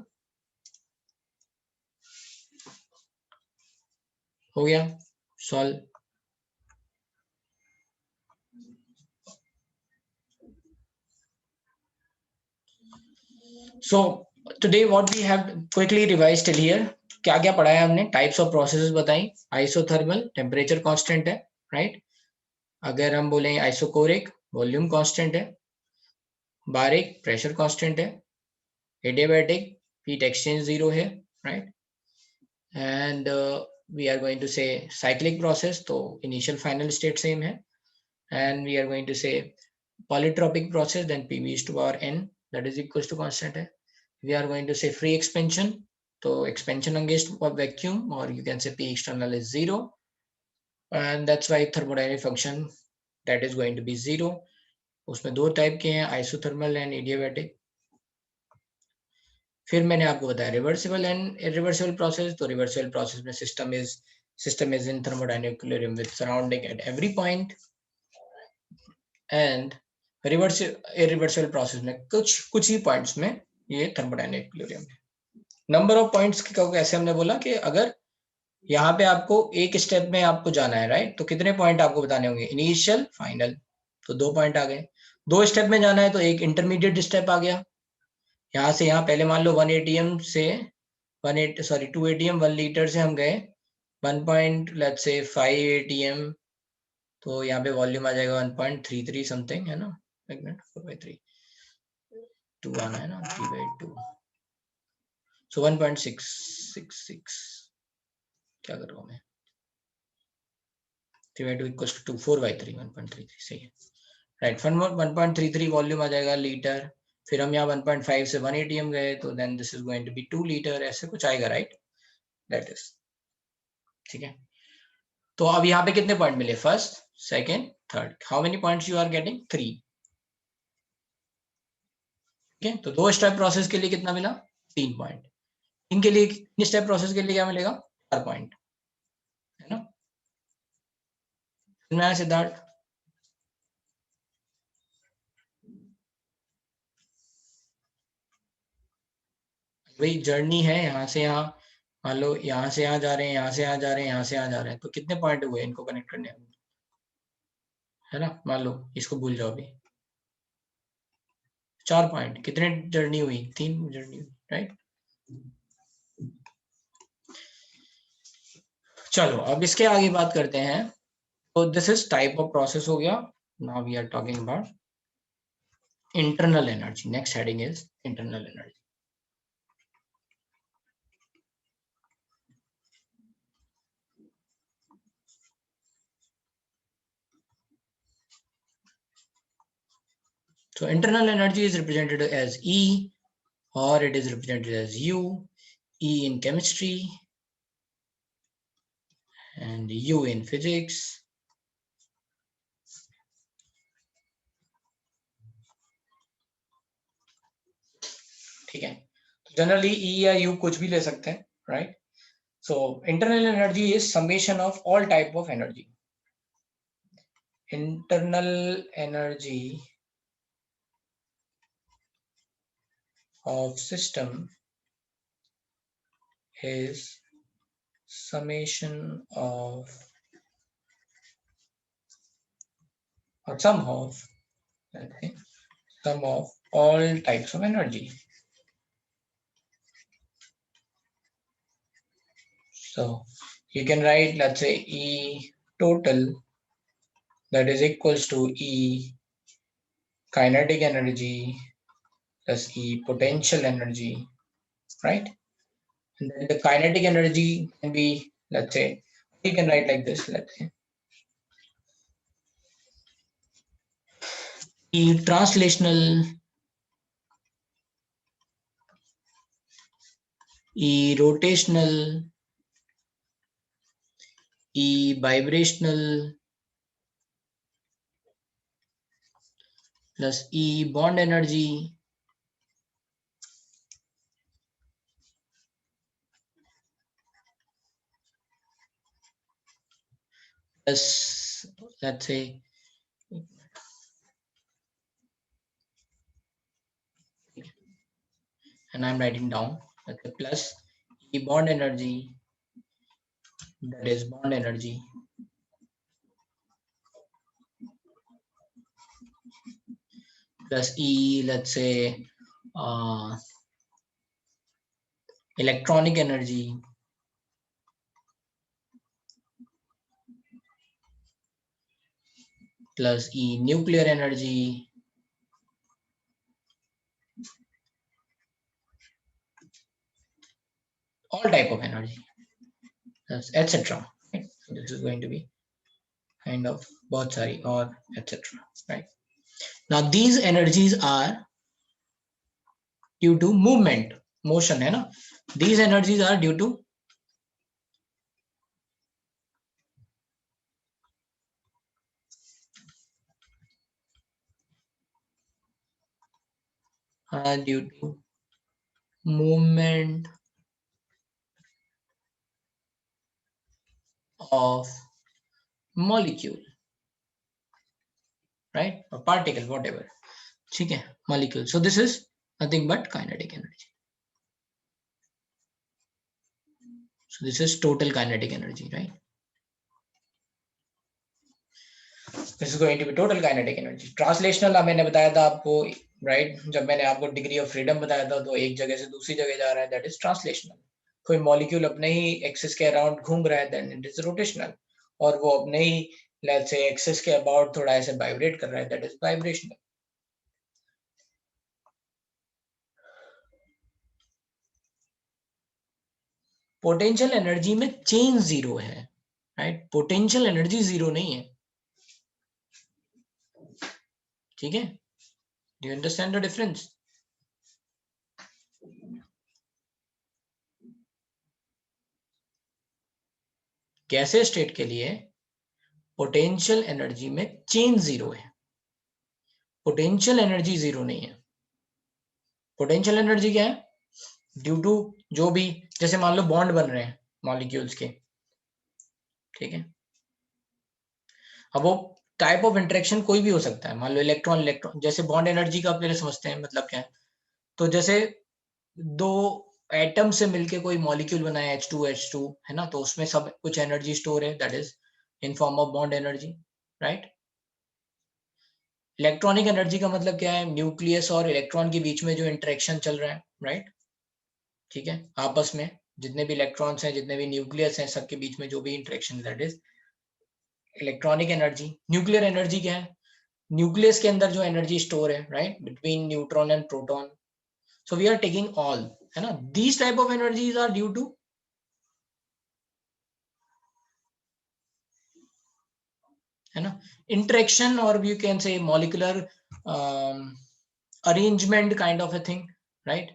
हो गया solve. So today what we have quickly revise till here, क्या क्या पढ़ा है हमने, टाइप्स ऑफ प्रोसेसेस बताई, आइसोथर्मल टेम्परेचर कांस्टेंट है, राइट। अगर हम बोलें आइसोकोरिक वॉल्यूम कांस्टेंट है, बारिक प्रेशर कांस्टेंट है, एडियाबैटिक हीट एक्सचेंज 0 है, right. And we are going to say cyclic process, तो initial final state same है, and we are going to say polytropic process, then PV is to power n, that is equals to constant है। We are going to say free expansion, तो expansion against vacuum, or you can say P external is 0, and that's why thermodynamic function that is going to be 0। उसमें 2 type के हैं, isothermal and adiabatic. फिर मैंने आपको बताया reversible and irreversible process, तो reversible process में system is in thermodynamic equilibrium with surrounding at every point, and irreversible process में कुछ ही पॉइंट्स में ये थर्मोडायनामिक इक्विलिब्रियम है। नंबर ऑफ पॉइंट्स को कैसे हमने बोला कि अगर यहाँ पे आपको एक स्टेप में आपको जाना है, राइट, तो कितने पॉइंट आपको बताने होंगे, इनिशियल फाइनल, तो 2 पॉइंट आ गए। 2 स्टेप में जाना है तो एक इंटरमीडिएट स्टेप आ गया, यहाँ से यहाँ पहले मान लो 1 ATM से 2 ATM 1 लीटर से हम गए 1.5 ATM, तो यहाँ पे वॉल्यूम आ जाएगा 1.33 समथिंग, है ना, एक मिनट, 4/3 2 आना है ना, 3/2, सो 1.666, क्या कर रहा हूँ मैं, 3/2 इक्वल्स टू 4/3, 1.33 सही है, राइट। 1.33 वॉल्यूम आ जाएगा लीटर, फिर हम यहाँ 1.5 से 1 ATM गए तो then this is going to be 2 litre, ऐसे कुछ आएगा, राइट, दैट इज, ठीक है। तो अब यहाँ पे कितने पॉइंट मिले, first second third, how many points you are getting, 3, ठीक है। तो 2 स्टेप प्रोसेस के लिए कितना मिला, 3 पॉइंट, इनके लिए 3 स्टेप प्रोसेस के लिए क्या मिलेगा, 4 पॉइंट, है ना। सिद्धार्थ, भाई जर्नी है यहाँ से यहाँ, मान लो यहाँ से यहाँ जा रहे हैं, यहाँ से यहाँ जा रहे हैं, यहाँ से यहाँ जा रहे हैं, तो कितने पॉइंट हुए इनको कनेक्ट करने में, है ना? मान लो इसको भूल जाओ अभी, 4 पॉइंट, कितने जर्नी हुई, 3 जर्नी हुई, राइट? चलो अब इसके आगे बात करते हैं। तो this is type of process हो गया। Now we are talking about internal energy. Next heading is internal energy. So internal energy is represented as E, or it is represented as U, E in chemistry and U in physics. ठीक है, तो generally E या U कुछ भी ले सकते हैं, right? So internal energy is summation of all type of energy. Internal energy of system is summation of or sum of, let's say, sum of all types of energy. So you can write, let's say, E total, that is equals to E kinetic energy plus E potential energy, right? And then the kinetic energy can be, let's say, you can write like this, let's say, E translational, E rotational, E vibrational plus E bond energy plus, let's say, and I'm writing down, let's say, plus E bond energy, that is bond energy, plus E, let's say, electronic energy, plus E nuclear energy, all type of energy, etc. Right? So this is going to be kind of both sorry or etc. Right? Now these energies are due to movement, motion, है ना? These energies are due to movement of molecule, right? Or particle, whatever. ठीक है, molecule. So this is nothing but kinetic energy. So this is total kinetic energy, right? This is going to be total kinetic energy. Translational मैंने बताया था आपको, right? जब मैंने आपको degree of freedom बताया था, तो एक जगह से दूसरी जगह जा रहा है, that is translational. कोई मॉलिक्यूल अपने ही एक्सिस के अराउंड घूम रहा है, then it is rotational. और वो अपने ही, let's say, एक्सिस के अबाउट थोड़ा ऐसे वाइब्रेट कर रहा है, that is vibrational. Potential energy में चेंज जीरो है, राइट? पोटेंशियल एनर्जी जीरो नहीं है, ठीक है? Do you understand the difference? गैसीय स्टेट के लिए पोटेंशियल एनर्जी में चेंज जीरो है, पोटेंशियल एनर्जी जीरो नहीं है। पोटेंशियल एनर्जी क्या है? ड्यू टू जो भी, जैसे मान लो बॉन्ड बन रहे हैं मॉलिक्यूल्स के, ठीक है? अब वो टाइप ऑफ इंटरेक्शन कोई भी हो सकता है, मान लो इलेक्ट्रॉन इलेक्ट्रॉन, जैसे बॉन्ड एनर्जी का आप पहले समझते हैं मतलब क्या है। तो जैसे दो एटम से मिलके कोई मॉलिक्यूल बना है H2 है ना, तो उसमें सब कुछ एनर्जी स्टोर है, that is in form of bond energy, right. Electronic energy का मतलब क्या है, न्यूक्लियस और इलेक्ट्रॉन के बीच में जो इंटरेक्शन चल रहा है, राइट, ठीक है, आपस में जितने भी इलेक्ट्रॉन्स हैं, जितने भी न्यूक्लियस हैं, सबके बीच में जो भी interaction, that is electronic energy. Nuclear energy क्या है, न्यूक्लियस के अंदर जो एनर्जी स्टोर है, right, between neutron and proton. So we are taking all, है ना, these type of energies are due to, है ना, इंटरेक्शन और you can say molecular arrangement kind of a thing, right?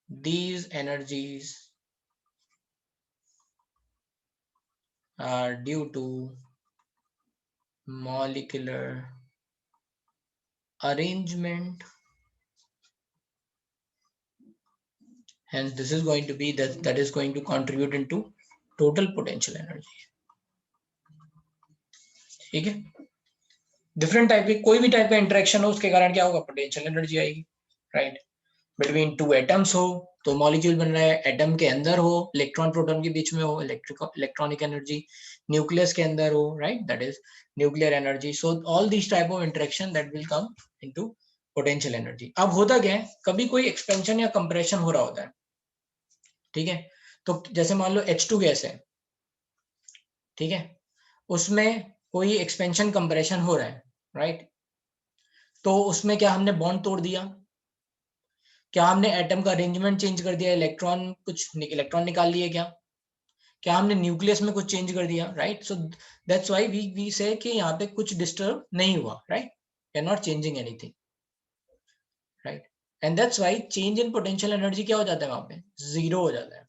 These energies are due to molecular arrangement, hence this is going to be that is going to contribute into total potential energy, ठीक है। Different type के कोई भी type का interaction हो उसके कारण क्या होगा, पोटेंशियल एनर्जी आएगी, राइट। बिटवीन टू एटम्स हो तो मॉलिक्यूल बन रहा है, एटम के अंदर हो, इलेक्ट्रॉन प्रोटॉन के बीच में हो, इलेक्ट्रॉनिक एनर्जी, न्यूक्लियस के अंदर हो, right, that is nuclear energy. So all this type of interaction that will come into potential energy. अब होता क्या है, कभी कोई एक्सपेंशन या कंप्रेशन हो रहा होता है, ठीक है, तो जैसे मान लो H2 गैस है, ठीक है, उसमें कोई एक्सपेंशन कंप्रेशन हो रहा है, राइट, तो उसमें क्या हमने बॉन्ड तोड़ दिया, क्या हमने एटम का अरेंजमेंट चेंज कर दिया, इलेक्ट्रॉन निकाल लिए, क्या हमने न्यूक्लियस में कुछ चेंज कर दिया, right. So that's why we say कि यहाँ पे कुछ डिस्टर्ब नहीं हुआ, right, we are not changing anything, right, and that's why change in potential energy क्या हो जाता है, वहां पे जीरो हो जाता है,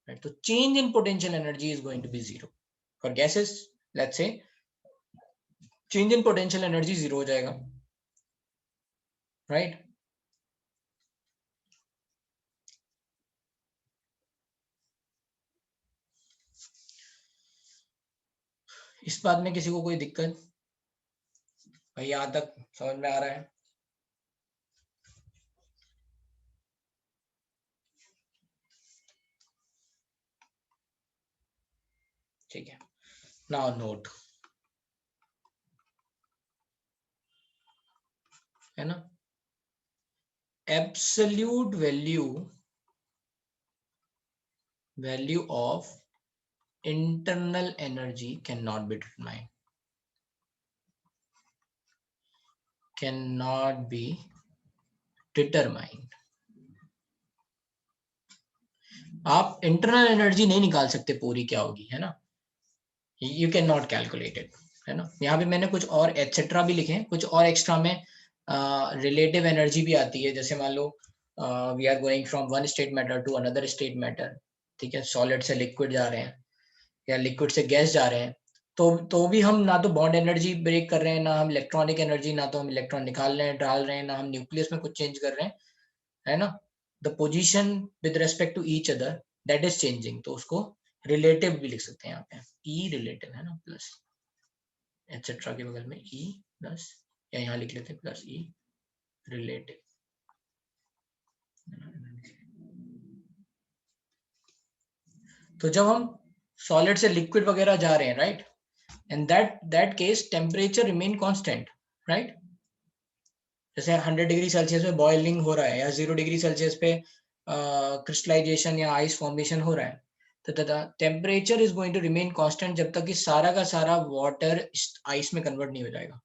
राइट। तो change in potential energy is going to be zero for gases, let's say change in potential energy zero हो जाएगा, राइट। इस बात में किसी को कोई दिक्कत भाई, यहां तक समझ में आ रहा है? ठीक है, नाउ नोट, है ना, absolute value of internal energy cannot be determined, आप इंटरनल एनर्जी नहीं निकाल सकते पूरी क्या होगी, है ना, you can not calculate it, है ना। यहाँ पे मैंने कुछ और एटसेट्रा भी लिखे हैं, कुछ और एक्स्ट्रा में रिलेटिव एनर्जी भी आती है, जैसे मान लो we are going from one state matter to another state matter, ठीक है, सॉलिड से लिक्विड जा रहे हैं या लिक्विड से गैस जा रहे हैं, तो भी हम ना तो बॉन्ड एनर्जी ब्रेक कर रहे हैं, ना हम इलेक्ट्रॉनिक एनर्जी, ना तो हम इलेक्ट्रॉन निकाल रहे हैं, डाल रहे हैं, ना हम न्यूक्लियस में कुछ चेंज कर रहे हैं, है ना। The position with respect to each other that is changing, तो उसको रिलेटिव भी लिख सकते हैं यहाँ पे, ई रिलेटिव, है ना, प्लस एटसेट्रा के बगल में ई प्लस, या यहाँ लिख लेते हैं प्लस ई रिलेटिव। तो जब हम सॉलिड से लिक्विड वगैरह जा रहे हैं, right, and that case temperature remain constant, right. जैसे 100 डिग्री सेल्सियस पे बॉइलिंग हो रहा है या 0 डिग्री सेल्सियस पे क्रिस्टलाइजेशन या आइस फॉर्मेशन हो रहा है, तो temperature is going to remain constant जब तक कि सारा का सारा वाटर आइस में कन्वर्ट नहीं हो जाएगा,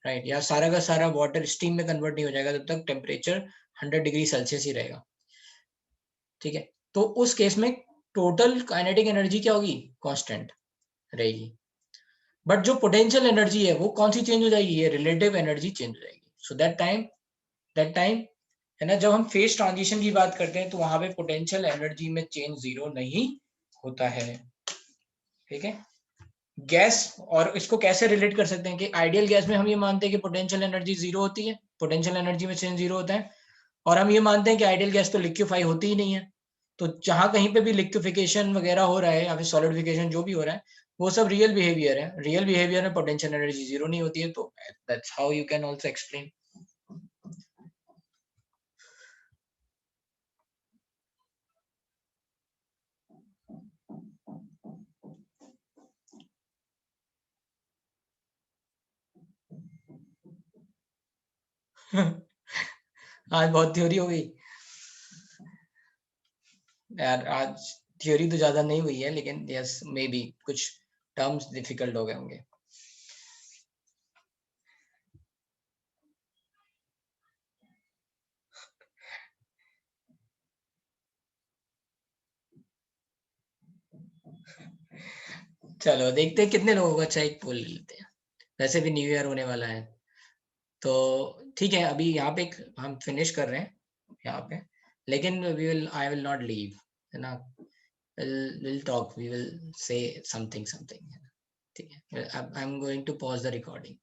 राइट, या सारा का सारा वाटर स्टीम में कन्वर्ट नहीं हो जाएगा, तब तक टेम्परेचर 100 डिग्री सेल्सियस ही रहेगा, ठीक है। तो उस केस में टोटल काइनेटिक एनर्जी क्या होगी, कांस्टेंट रहेगी, बट जो पोटेंशियल एनर्जी है वो कौन सी चेंज हो जाएगी, ये रिलेटिव एनर्जी चेंज हो जाएगी। सो दैट टाइम है ना, जब हम फेज ट्रांजिशन की बात करते हैं तो वहां पे पोटेंशियल एनर्जी में चेंज जीरो नहीं होता है, ठीक है। गैस, और इसको कैसे रिलेट कर सकते हैं कि आइडियल गैस में हम ये मानते हैं कि पोटेंशियल एनर्जी जीरो होती है, पोटेंशियल एनर्जी में चेंज जीरो होता है, और हम ये मानते हैं कि आइडियल गैस तो लिक्विफाई होती ही नहीं है। तो जहां कहीं पे भी लिक्विफिकेशन वगैरह हो रहा है या फिर सॉलिडिफिकेशन जो भी हो रहा है, वो सब रियल बिहेवियर है, रियल बिहेवियर में पोटेंशियल एनर्जी जीरो नहीं होती है। तो that's how you can also explain. आज बहुत थ्योरी हो गई यार, आज थ्योरी तो ज्यादा नहीं हुई है, लेकिन यस मे बी कुछ टर्म्स डिफिकल्ट हो गए होंगे। चलो देखते हैं कितने लोगों का, अच्छा एक पोल ले लेते हैं, वैसे भी न्यू ईयर होने वाला है। तो ठीक है, अभी यहाँ पे हम फिनिश कर रहे हैं यहाँ पे, लेकिन आई विल नॉट लीव, है ना। we'll talk, we will say something, ठीक है। I am going to pause the recording.